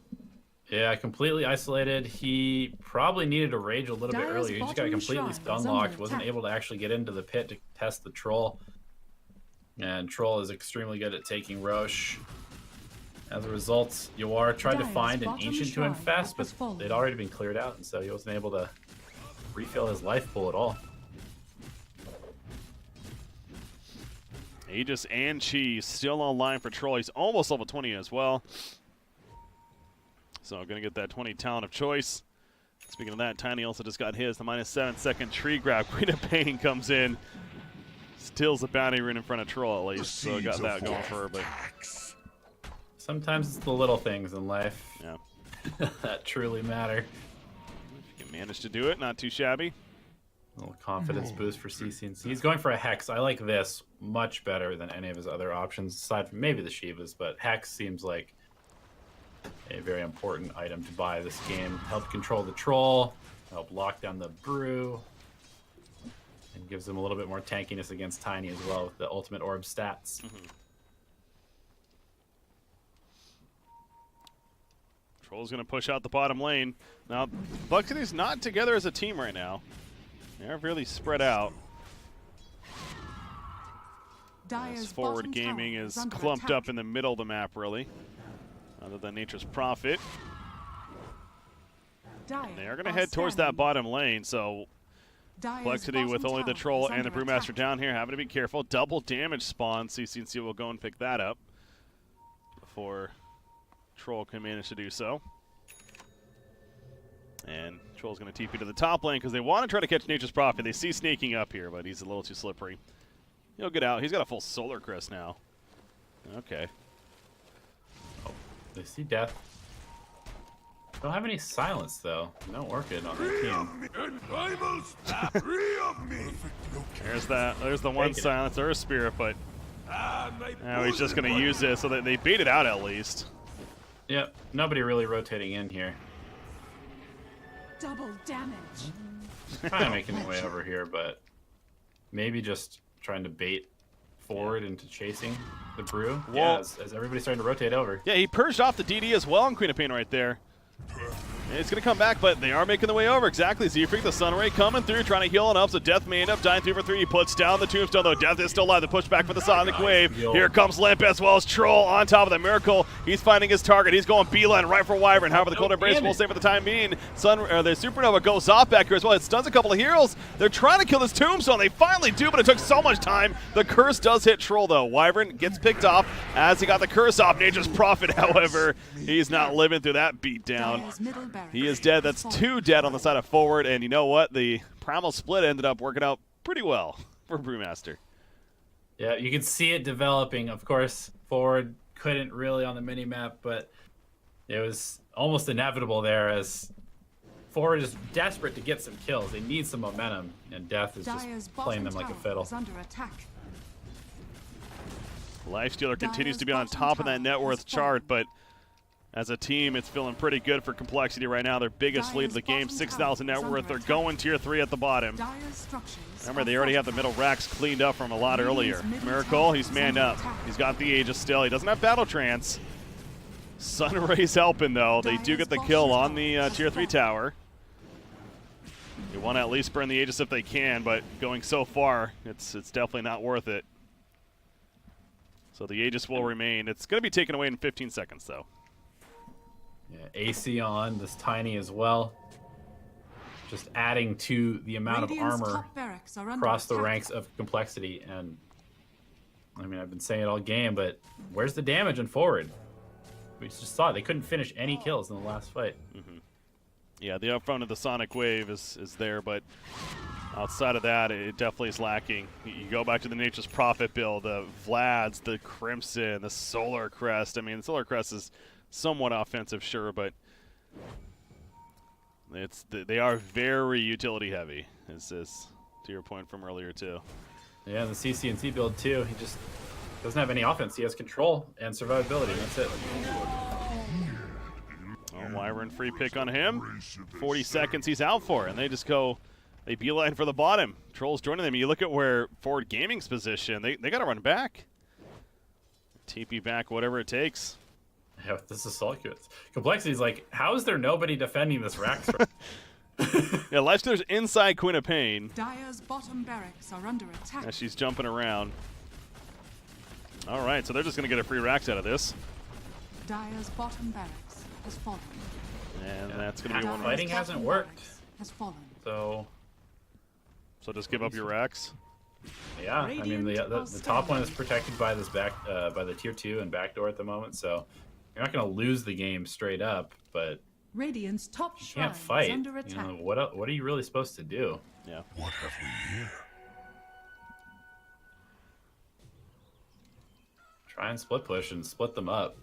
Yeah, completely isolated. He probably needed to rage a little bit earlier. He just got completely stun locked. Wasn't able to actually get into the pit to test the Troll. And Troll is extremely good at taking Roche. As a result, Yawar tried to find an Ancient to infest, but they'd already been cleared out, and so he wasn't able to refill his life pool at all. Aegis and Cheese still online for Troll. He's almost level 20 as well. So going to get that 20 talent of choice. Speaking of that, Tiny also just got his. The -7 second tree grab. Queen of Pain comes in. Steals the bounty rune in front of Troll at least. So got that going for her. But sometimes it's the little things in life that truly matter. If you can manage to do it, not too shabby. A little confidence boost for CCnC. He's going for a Hex. I like this much better than any of his other options, aside from maybe the Shivas, but Hex seems like a very important item to buy this game. Help control the Troll, help lock down the Brew, and gives him a little bit more tankiness against Tiny as well with the Ultimate Orb stats. Troll's going to push out the bottom lane. Now, Bucksity's not together as a team right now. They're really spread out. As Forward Gaming is clumped up in the middle of the map, really. Other than Nature's Prophet. And they are going to head towards that bottom lane, so Complexity with only the Troll and the Brewmaster down here, having to be careful. Double damage spawn. CCnC will go and pick that up before Troll can manage to do so. And Troll's going to TP to the top lane because they want to try to catch Nature's Prophet. They see snaking up here, but he's a little too slippery. He'll get out. He's got a full Solar Crest now. Okay. Oh, they see Death. Don't have any silence, though. No Orchid on their team. There's that. There's the one silence or a Spirit, but now he's just going to use it so that they bait it out at least. Yep. Nobody really rotating in here. Double damage. Kind of making their way over here, but maybe just trying to bait forward into chasing the Brew. Well, yeah, as everybody's starting to rotate over. Yeah, he purged off the DD as well on Queen of Pain right there. It's going to come back, but they are making the way over. Exactly. Z-Freak, the Sun Ray coming through, trying to heal it up. So Death may end up dying 3 for 3. He puts down the Tombstone, though. Death is still alive. The pushback for the Sonic Wave. Here comes Limp as well as Troll on top of the Meracle. He's finding his target. He's going beeline right for Wyvern. However, the Cold Embrace will stay for the time being. The Supernova goes off back here as well. It stuns a couple of heroes. They're trying to kill this Tombstone. They finally do, but it took so much time. The curse does hit Troll, though. Wyvern gets picked off as he got the curse off. Nature's Prophet, however, he's not living through that beatdown. He is dead. That's 2 dead on the side of Forward, and you know what? The Primal Split ended up working out pretty well for Brewmaster. Yeah, you can see it developing. Of course, Forward couldn't really on the mini-map, but it was almost inevitable there as Forward is desperate to get some kills. They need some momentum, and Death is just playing them like a fiddle. Lifestealer continues to be on top of that net worth chart, but as a team, it's feeling pretty good for Complexity right now. Their biggest lead of the game, 6,000 net worth. They're going tier 3 at the bottom. Remember, they already have the middle racks cleaned up from a lot earlier. Meracle, he's manned up. He's got the Aegis still. He doesn't have Battle Trance. Sunray's helping, though. They do get the kill on the tier 3 tower. You want to at least burn the Aegis if they can, but going so far, it's definitely not worth it. So the Aegis will remain. It's going to be taken away in 15 seconds, though. Yeah, AC on, this Tiny as well. Just adding to the amount of armor across the ranks of complexity. And, I mean, I've been saying it all game, but where's the damage on forward? We just saw it. They couldn't finish any kills in the last fight. Mm-hmm. Yeah, the upfront of the Sonic Wave is there, but outside of that, it definitely is lacking. You go back to the Nature's Prophet build, the Vlad's, the Crimson, the Solar Crest. I mean, the Solar Crest is somewhat offensive, sure, but they are very utility heavy, is to your point from earlier, too. Yeah, the CCnC build, too. He just doesn't have any offense. He has control and survivability. That's it. Oh, Wyvern free pick on him. 40 seconds he's out for, and they just go, they beeline for the bottom. Trolls joining them. You look at where Forward Gaming's position, they got to run back. TP back, whatever it takes. Yeah, this is all good. Complexity's like, how is there nobody defending this Rax? Yeah, Leicester's inside Queen of Pain. Dire's bottom barracks are under attack. As she's jumping around. All right, so they're just going to get a free Rax out of this. Dire's bottom barracks has fallen. And that's going to be one. Fighting hasn't worked. Has fallen. So just give up your Rax. Yeah, I mean the top one is protected by this by the tier 2 and backdoor at the moment, so you're not going to lose the game straight up, but Radiant's top you shrine can't fight. is under attack. You know, what are you really supposed to do? Yeah. What have we here? Try and split push and split them up.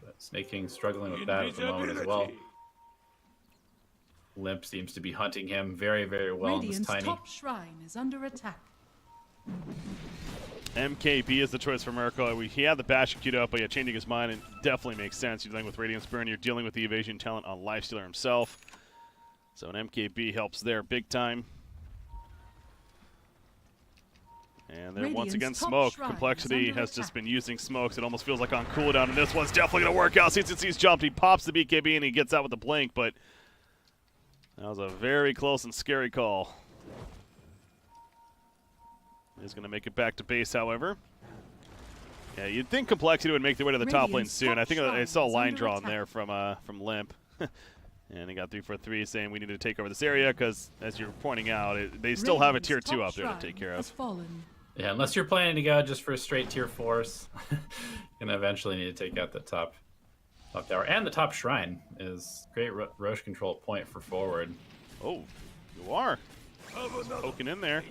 But Snake King's struggling with that at the moment as well. Limp seems to be hunting him very, very well in this Radiant's Tiny. top shrine is under attack. MKB is the choice for Meracle. He had the bash queued up, but yeah, changing his mind, and definitely makes sense. You're dealing with Radiance Burn, you're dealing with the evasion talent on Lifestealer himself. So an MKB helps there big time. And there once again smoke. Complexity has just been using smokes. It almost feels like on cooldown, and this one's definitely going to work out. CCnC's jumped, he pops the BKB, and he gets out with the blink, but that was a very close and scary call. He's going to make it back to base, however. Yeah, you'd think Complexity would make their way to the top lane soon. I think I saw a line draw in there from Limp. And he got 3-4-3 saying we need to take over this area because, as you're pointing out, they still have a tier 2 up there to take care of. Yeah, unless you're planning to go just for a straight tier 4s, you're going to eventually need to take out the top tower. And the top shrine is great Roche control point for forward. Oh, you are. Poking in there.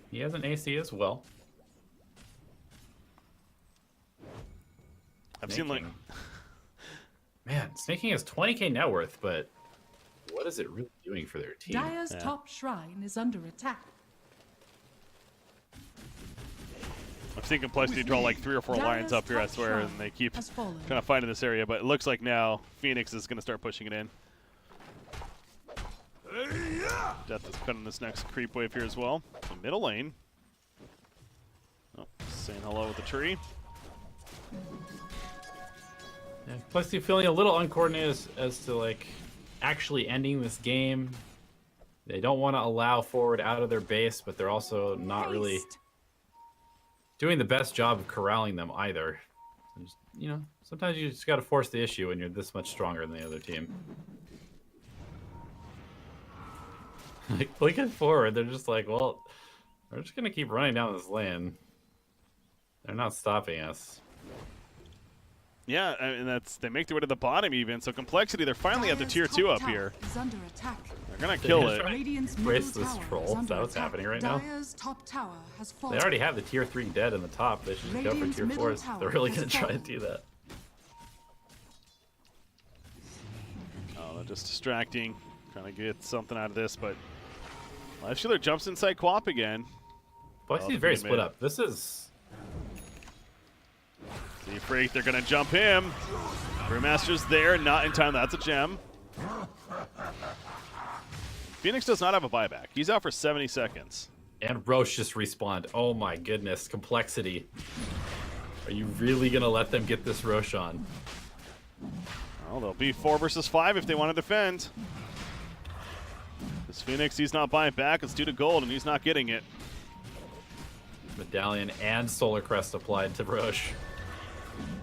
He has an AC as well. I've seen like... Man, Snake King has 20k net worth, but what is it really doing for their team? Dire's top shrine is under attack. I've seen Complexity draw like 3 or 4 lines up here, I swear, and they keep trying to find in this area, but it looks like now Phoenix is going to start pushing it in. Death is cutting this next creep wave here as well. The middle lane. Oh, saying hello with the tree. Yeah, Complexity feeling a little uncoordinated as to like actually ending this game. They don't want to allow forward out of their base, but they're also not really doing the best job of corralling them either. Just, you know, sometimes you just got to force the issue when you're this much stronger than the other team. Like, looking forward, they're just like, well, we're just gonna keep running down this lane. They're not stopping us. Yeah, and they make their way to the bottom even. So Complexity, they're finally at the tier 2 up here. They're gonna kill it. Brace this troll. That's what's happening right now. They already have the tier 3 dead in the top. They should just go for tier 4s. They're really gonna try to do that. Oh, they're just distracting, trying to get something out of this, but Lifestealer jumps inside Quap again. Complexity's very split up. This is... See Freak, they're gonna jump him. Brewmaster's there, not in time. That's a gem. Phoenix does not have a buyback. He's out for 70 seconds. And Roche just respawned. Oh my goodness, Complexity. Are you really gonna let them get this Roche on? Well, they'll be 4 versus 5 if they want to defend. This Phoenix, he's not buying back. It's due to gold, and he's not getting it. Medallion and Solar Crest applied to Roche.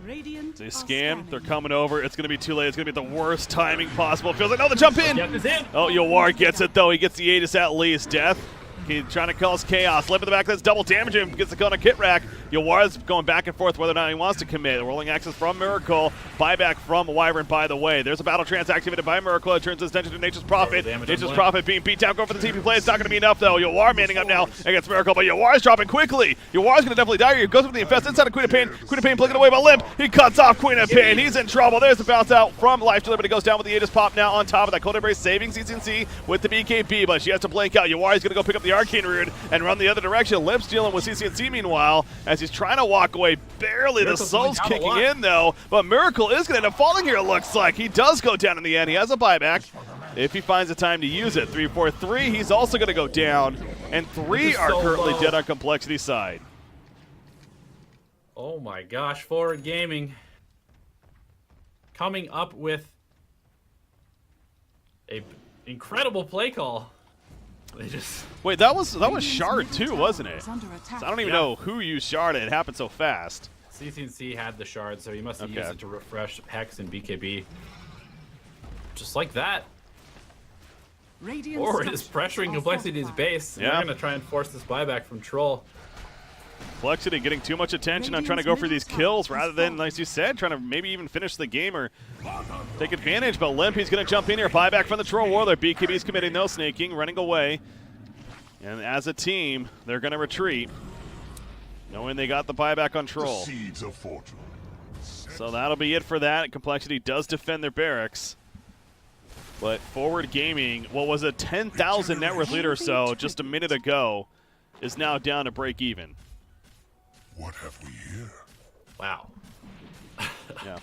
Radiant They are scan. They're scanning. coming over. It's going to be too late. It's going to be the worst timing possible. It feels like, no, the jump in. Yep, it's in. Oh, Yawar gets it, though. He gets the Aegis at least. Death. He's trying to cause chaos. Lip in the back, that's double damage him. Gets the kill on a kit rack. Yawar's going back and forth whether or not he wants to commit. Rolling access from Meracle. Buyback from Wyvern, by the way. There's a battle trance activated by Meracle. It turns his attention to Nature's Prophet. Nature's Prophet being beat down. Going for the TP play. It's not going to be enough, though. Yawar manning up now against Meracle, but Yawar's dropping quickly. Yawar's going to definitely die here. He goes with the Infest inside of Queen of Pain. Queen of Pain flicking away by Limp. He cuts off Queen of Pain. He's in trouble. There's the bounce out from Lifestealer, but he goes down with the Aegis pop now on top of that. Cold Embrace saving CCnC with the BKB, but she has to blank out. Yawar's going to go pick up the Arcane Rune and run the other direction. Limp's dealing with CCnC meanwhile as he's trying to walk away. Barely. The soul's kicking in though, but Meracle is going to end up falling here, it looks like. He does go down in the end. He has a buyback if he finds the time to use it. 3-4-3, he's also going to go down, and 3 are currently dead on Complexity side. Oh my gosh, Forward Gaming coming up with a incredible play call. They just Wait, that was Shard too, wasn't it? Is under attack. So I don't even know who used Shard. It happened so fast. CCnC had the shard, so he must have Okay. used it to refresh Hex and BKB. Just like that. Radiant Forward is structures pressuring are Complexity's fortified. base. Yeah. They're going to try and force this buyback from Troll. Complexity getting too much attention on trying to go for these kills rather than, like you said, trying to maybe even finish the game or take advantage. But Limp, he's going to jump in here. Buyback from the Troll Warlord. BKB's committing no snaking, running away. And as a team, they're going to retreat, knowing they got the buyback on Troll. Seeds of fortune. So that'll be it for that. Complexity does defend their barracks. But Forward Gaming, what was a 10,000 net worth lead or so just a minute ago, is now down to break even. What have we here? Wow. Yeah.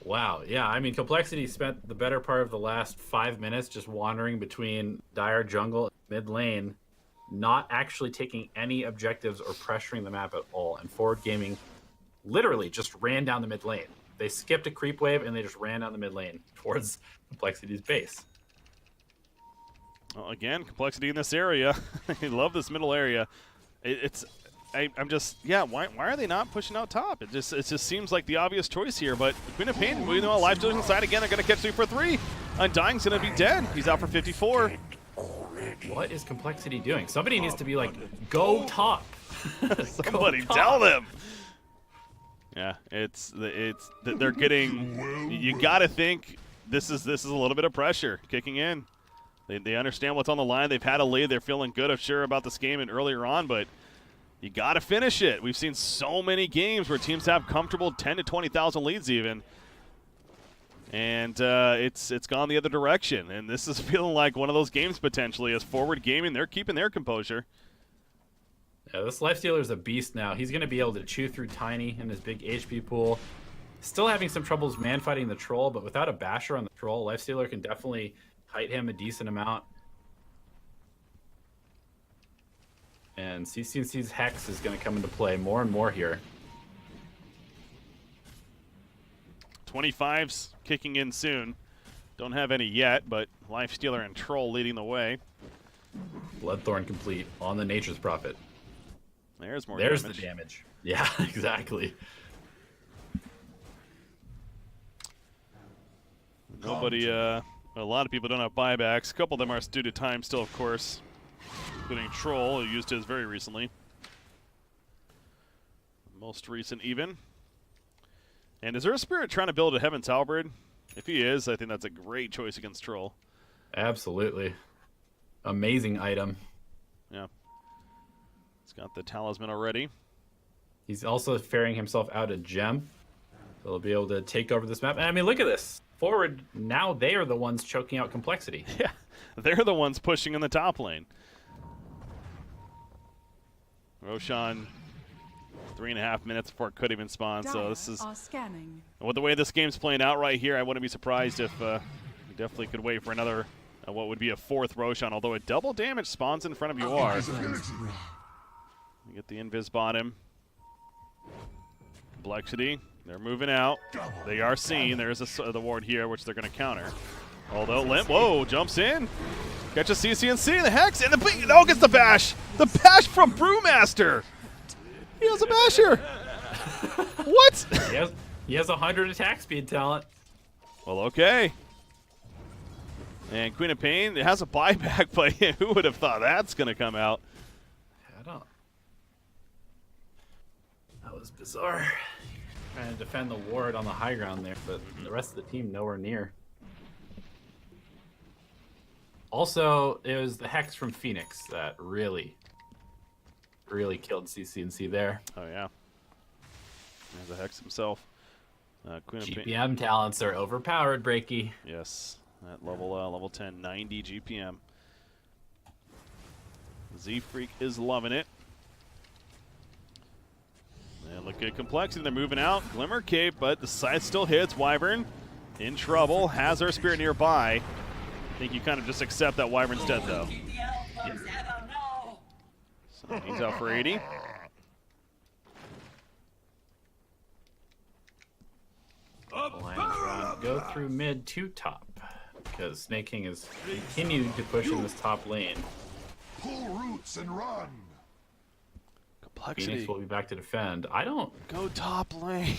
Wow. Yeah, I mean, Complexity spent the better part of the last 5 minutes just wandering between Dire Jungle and mid lane, not actually taking any objectives or pressuring the map at all. And Forward Gaming literally just ran down the mid lane. They skipped a creep wave and they just ran down the mid lane towards Complexity's base. Well, again, Complexity in this area. I love this middle area. I'm just, yeah, why are they not pushing out top? It just seems like the obvious choice here, but Queen of Pain, moving on live stealing inside again, they're going to catch 3-4-3. Undying's going to be dead. He's out for 54. What is Complexity doing? Somebody needs to be like, go top. Somebody tell them. Yeah, they're getting, you got to think this is a little bit of pressure kicking in. They understand what's on the line. They've had a lead. They're feeling good, I'm sure, about this game and earlier on, but you got to finish it. We've seen so many games where teams have comfortable 10 to 20,000 leads even, and it's gone the other direction. And this is feeling like one of those games potentially. As Forward Gaming, they're keeping their composure. Yeah, this Lifestealer is a beast now. He's going to be able to chew through Tiny in his big HP pool. Still having some troubles man fighting the Troll, but without a basher on the Troll, Lifestealer can definitely height him a decent amount. And CCnC's Hex is going to come into play more and more here. 25's kicking in soon. Don't have any yet, but Lifestealer and Troll leading the way. Bloodthorn complete on the Nature's Prophet. There's more There's damage. the damage. Yeah, exactly. Nobody, a lot of people don't have buybacks. A couple of them are due to time still, of course, including Troll, who used his very recently. Most recent even. And is there a Spirit trying to build a Heaven's Halberd? If he is, I think that's a great choice against Troll. Absolutely. Amazing item. Yeah. He's got the Talisman already. He's also ferrying himself out a gem. So he'll be able to take over this map. And I mean, look at this. Forward, now they are the ones choking out Complexity. Yeah, they're the ones pushing in the top lane. Roshan, 3.5 minutes before it could even spawn. So this is, are scanning. with the way this game's playing out right here, I wouldn't be surprised if we definitely could wait for another, what would be a 4th Roshan, although a double damage spawns in front of you are. You get the invis bottom. Complexity, they're moving out. They are seen. There is the ward here, which they're going to counter. Although Limp, whoa, jumps in. Catches CCnC, the Hex, and the gets the bash. The bash from Brewmaster. He has a basher. What? He has 100 attack speed talent. Well, okay. And Queen of Pain, it has a buyback, but who would have thought that's going to come out? I don't. That was bizarre. Trying to defend the ward on the high ground there, but the rest of the team nowhere near. Also, it was the Hex from Phoenix that really killed CCnC there. Oh, yeah. There's the Hex himself. Queen of Pain. GPM talents are overpowered, Breaky. Yes. At level 10, 90 GPM. Z-Freak is loving it. And look at Complexity. They're moving out. Glimmer Cape, but the scythe still hits. Wyvern in trouble. Has our Spirit nearby. I think you kind of just accept that Wyvern's dead, though. Yeah. So he's out for 80. Lions go through mid to top because Snake King is continuing to push in this top lane. Pull roots and run. Complexity. Phoenix will be back to defend. I don't go top lane.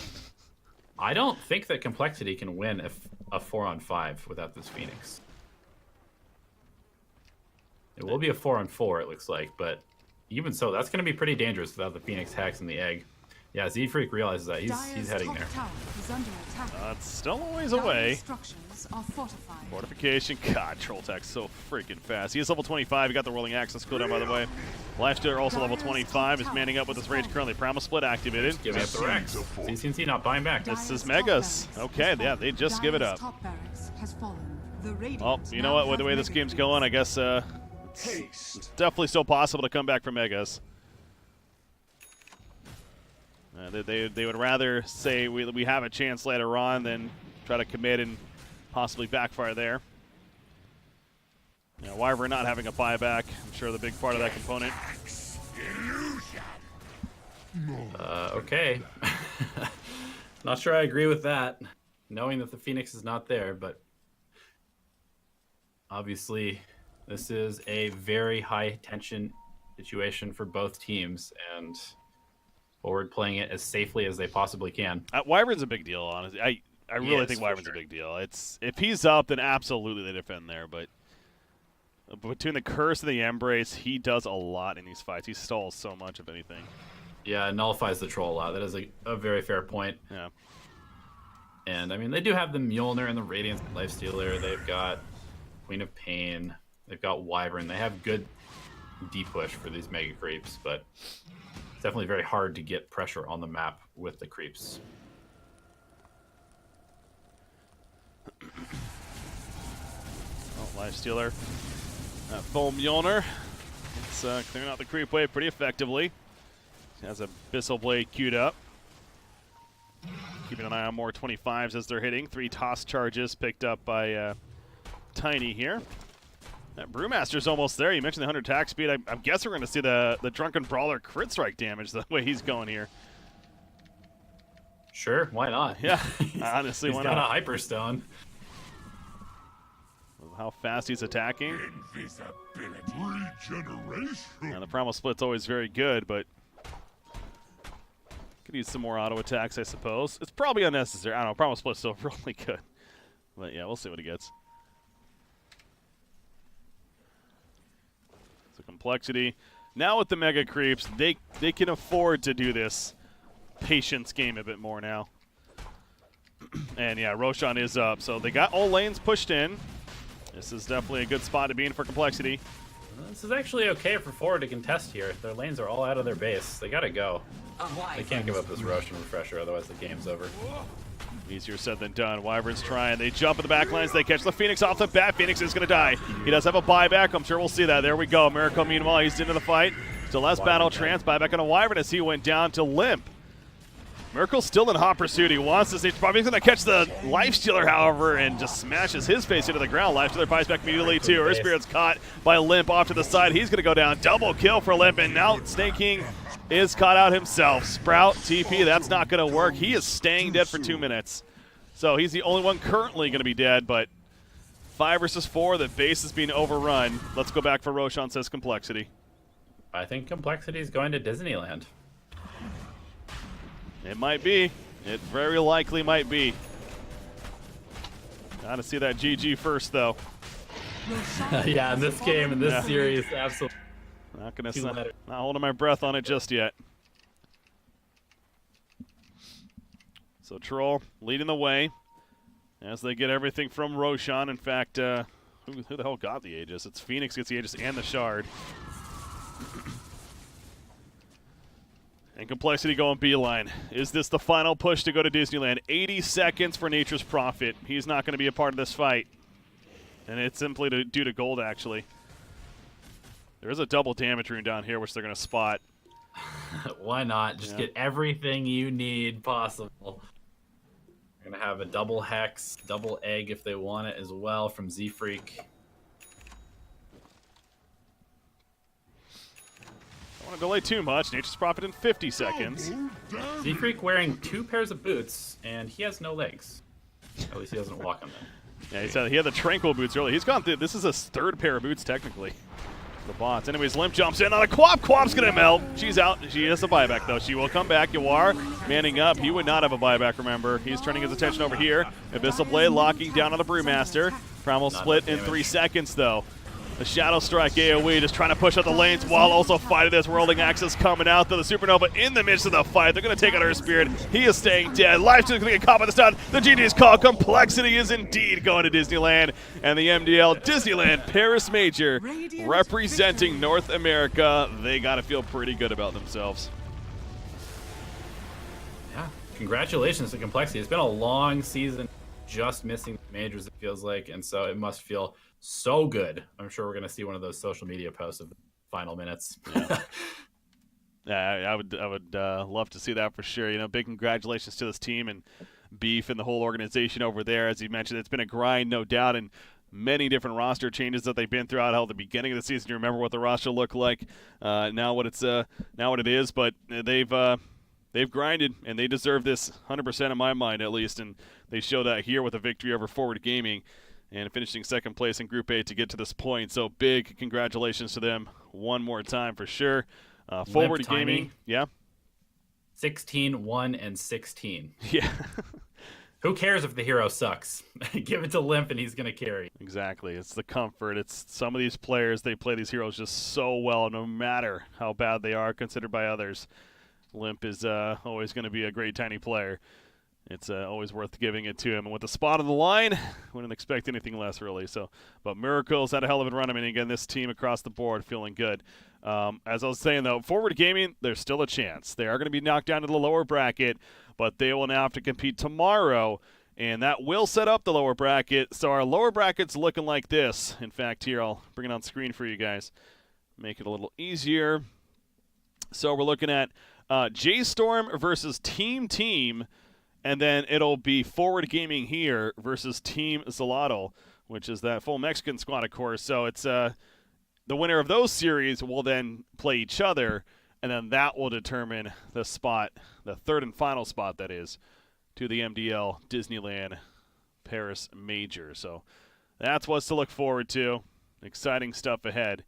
I don't think that Complexity can win a 4-on-5 without this Phoenix. It will be a 4-on-4, it looks like, but even so, that's going to be pretty dangerous without the Phoenix Hex and the egg. Yeah, Z-Freak realizes that. He's heading there. It's still a ways away. Fortification. God, Troll Tech's so freaking fast. He is level 25. He got the rolling access cooldown, by the way. Lifestealer also level 25. Is manning up with his rage currently. Primal Split activated. Giving up the Rex. CCnC not buying back. This is Megas. Okay, yeah, they just give it up. Well, you know what? With the way this game's going, I guess it's definitely still possible to come back from Megas. They would rather say we have a chance later on than try to commit and possibly backfire there. You know, Wyvern not having a buyback, I'm sure the big part of that component. Okay. Not sure I agree with that, knowing that the Phoenix is not there, but obviously this is a very high tension situation for both teams, and Forward playing it as safely as they possibly can. Wyvern's a big deal, honestly. I really think Wyvern's a big deal. It's if he's up, then absolutely they defend there. But between the Curse and the Embrace, he does a lot in these fights. He stalls so much of anything. Yeah, it nullifies the Troll a lot. That is a very fair point. Yeah. And, I mean, they do have the Mjolnir and the Radiant Lifestealer. They've got Queen of Pain. They've got Wyvern. They have good D-push for these Mega Creeps, but it's definitely very hard to get pressure on the map with the creeps. Oh, Lifestealer. Full Mjolnir. It's clearing out the creep wave pretty effectively. Has a Abyssal Blade queued up. Keeping an eye on more 25s as they're hitting. 3 toss charges picked up by Tiny here. That Brewmaster's almost there. You mentioned the 100 attack speed. I guess we're going to see the Drunken Brawler crit strike damage the way he's going here. Sure, why not? Yeah, honestly, why not? He's got a Hyperstone. How fast he's attacking. Regeneration. And the Primal Split's always very good, but could use some more auto attacks, I suppose. It's probably unnecessary. I don't know. Primal Split's still really good. But yeah, we'll see what he gets. So Complexity. Now with the Mega Creeps, they can afford to do this patience game a bit more now. And yeah, Roshan is up. So they got all lanes pushed in. This is definitely a good spot to be in for Complexity. This is actually okay for Forward to contest here. Their lanes are all out of their base. They gotta go. They can't give up this Roshan refresher, otherwise the game's over. Easier said than done. Wyvern's trying. They jump in the back lines. They catch the Phoenix off the bat. Phoenix is going to die. He does have a buyback. I'm sure we'll see that. There we go. Meracle, meanwhile, he's into the fight. Still has Battle Trance. Buyback on a Wyvern as he went down to Limp. Merkel's still in hot pursuit. He wants this. He's probably going to catch the Lifestealer, however, and just smashes his face into the ground. Lifestealer buys back immediately, too. Earth Spirit's caught by Limp off to the side. He's going to go down. Double kill for Limp, and now Snake King is caught out himself. Sprout, TP, that's not going to work. He is staying dead for 2 minutes. So he's the only one currently going to be dead, but 5 versus 4. The base is being overrun. Let's go back for Roshan, says Complexity. I think Complexity is going to Disneyland. It might be. It very likely might be. Gotta see that GG first, though. Yeah, in this game, in this series, absolutely. Not holding my breath on it just yet. So Troll leading the way as they get everything from Roshan. In fact, who the hell got the Aegis? It's Phoenix gets the Aegis and the Shard. And Complexity going beeline. Is this the final push to go to Disneyland? 80 seconds for Nature's Prophet. He's not going to be a part of this fight. And it's simply due to gold, actually. There's a double damage rune down here, which they're going to spot. Why not? Just get everything you need possible. You're going to have a double Hex, double Egg if they want it as well from Z-Freak. Don't want to delay too much. Nature's Prophet in 50 seconds. Z-Freak wearing 2 pairs of boots, and he has no legs. At least he doesn't walk on them. Yeah, he said he had the Tranquil boots earlier. He's gone through. This is his 3rd pair of boots, technically. The bots. Anyways, Limp jumps in on a Quap. Quap's going to melt. She's out. She has a buyback, though. She will come back. Yawar manning up. He would not have a buyback, remember. He's turning his attention over here. Abyssal Blade locking down on the Brewmaster. Primal split in 3 seconds, though. The Shadow Strike AoE just trying to push out the lanes while also fighting this Whirling Axis coming out. Though the Supernova in the midst of the fight. They're going to take out her Spirit. He is staying dead. Life's going to get caught by the stun. The GG's call. Complexity is indeed going to Disneyland. And the MDL Disneyland Paris Major representing North America. They got to feel pretty good about themselves. Yeah, congratulations to Complexity. It's been a long season, just missing majors, it feels like. And so it must feel so good. I'm sure we're going to see one of those social media posts of the final minutes. Yeah, I would love to see that for sure. You know, big congratulations to this team and Beef and the whole organization over there. As you mentioned, it's been a grind, no doubt, and many different roster changes that they've been throughout. How at the beginning of the season, you remember what the roster looked like. Now what it is, but they've grinded and they deserve this 100% in my mind, at least, and they show that here with a victory over Forward Gaming and finishing 2nd place in Group A to get to this point. So big congratulations to them one more time for sure. Forward Gaming, yeah. 16, 1, and 16. Yeah. Who cares if the hero sucks? Give it to Limp and he's going to carry. Exactly. It's the comfort. It's some of these players, they play these heroes just so well, no matter how bad they are considered by others. Limp is always going to be a great tiny player. It's always worth giving it to him. And with the spot on the line, wouldn't expect anything less, really. So, but Miracle's had a hell of a run. I mean, again, this team across the board feeling good. As I was saying, though, Forward Gaming, there's still a chance. They are going to be knocked down to the lower bracket, but they will now have to compete tomorrow, and that will set up the lower bracket. So our lower bracket's looking like this. In fact, here, I'll bring it on screen for you guys. Make it a little easier. So we're looking at J-Storm versus Team, and then it'll be Forward Gaming here versus Team Zalado, which is that full Mexican squad, of course. So it's the winner of those series will then play each other, and then that will determine the spot, the 3rd and final spot, that is, to the MDL Disneyland Paris Major. So that's what's to look forward to. Exciting stuff ahead.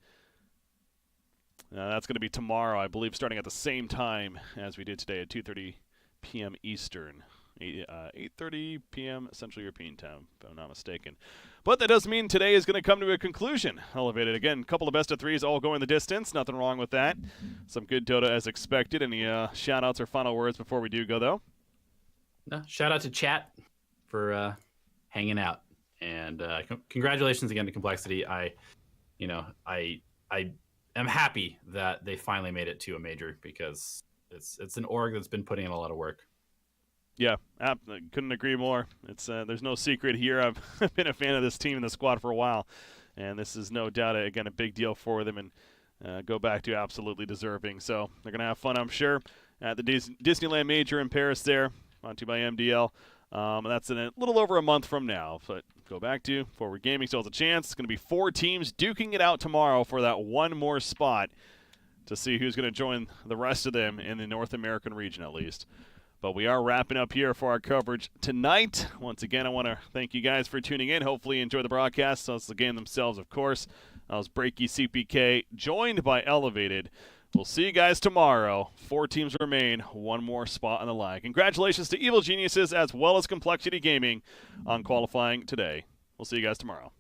That's going to be tomorrow, I believe, starting at the same time as we did today at 2:30 p.m. Eastern. 8:30 p.m. Central European Time, if I'm not mistaken. But that does mean today is going to come to a conclusion. Elevated again, a couple of best of threes all going the distance. Nothing wrong with that. Some good Dota as expected. Any shout-outs or final words before we do go, though? No, shout out to chat for hanging out, and congratulations again to Complexity. I am happy that they finally made it to a major, because it's an org that's been putting in a lot of work. Yeah, I couldn't agree more. It's there's no secret here. I've been a fan of this team and the squad for a while, and this is no doubt, again, a big deal for them, and go back to absolutely deserving. So they're going to have fun, I'm sure, at the Disneyland Major in Paris there, brought to you by MDL. That's in a little over a month from now, but go back to Forward Gaming still has a chance. It's going to be 4 teams duking it out tomorrow for that one more spot to see who's going to join the rest of them in the North American region, at least. But we are wrapping up here for our coverage tonight. Once again, I want to thank you guys for tuning in. Hopefully you enjoy the broadcast. So it's the game themselves, of course. I was Breaky CPK, joined by Elevated. We'll see you guys tomorrow. 4 teams remain, 1 more spot on the line. Congratulations to Evil Geniuses as well as Complexity Gaming on qualifying today. We'll see you guys tomorrow.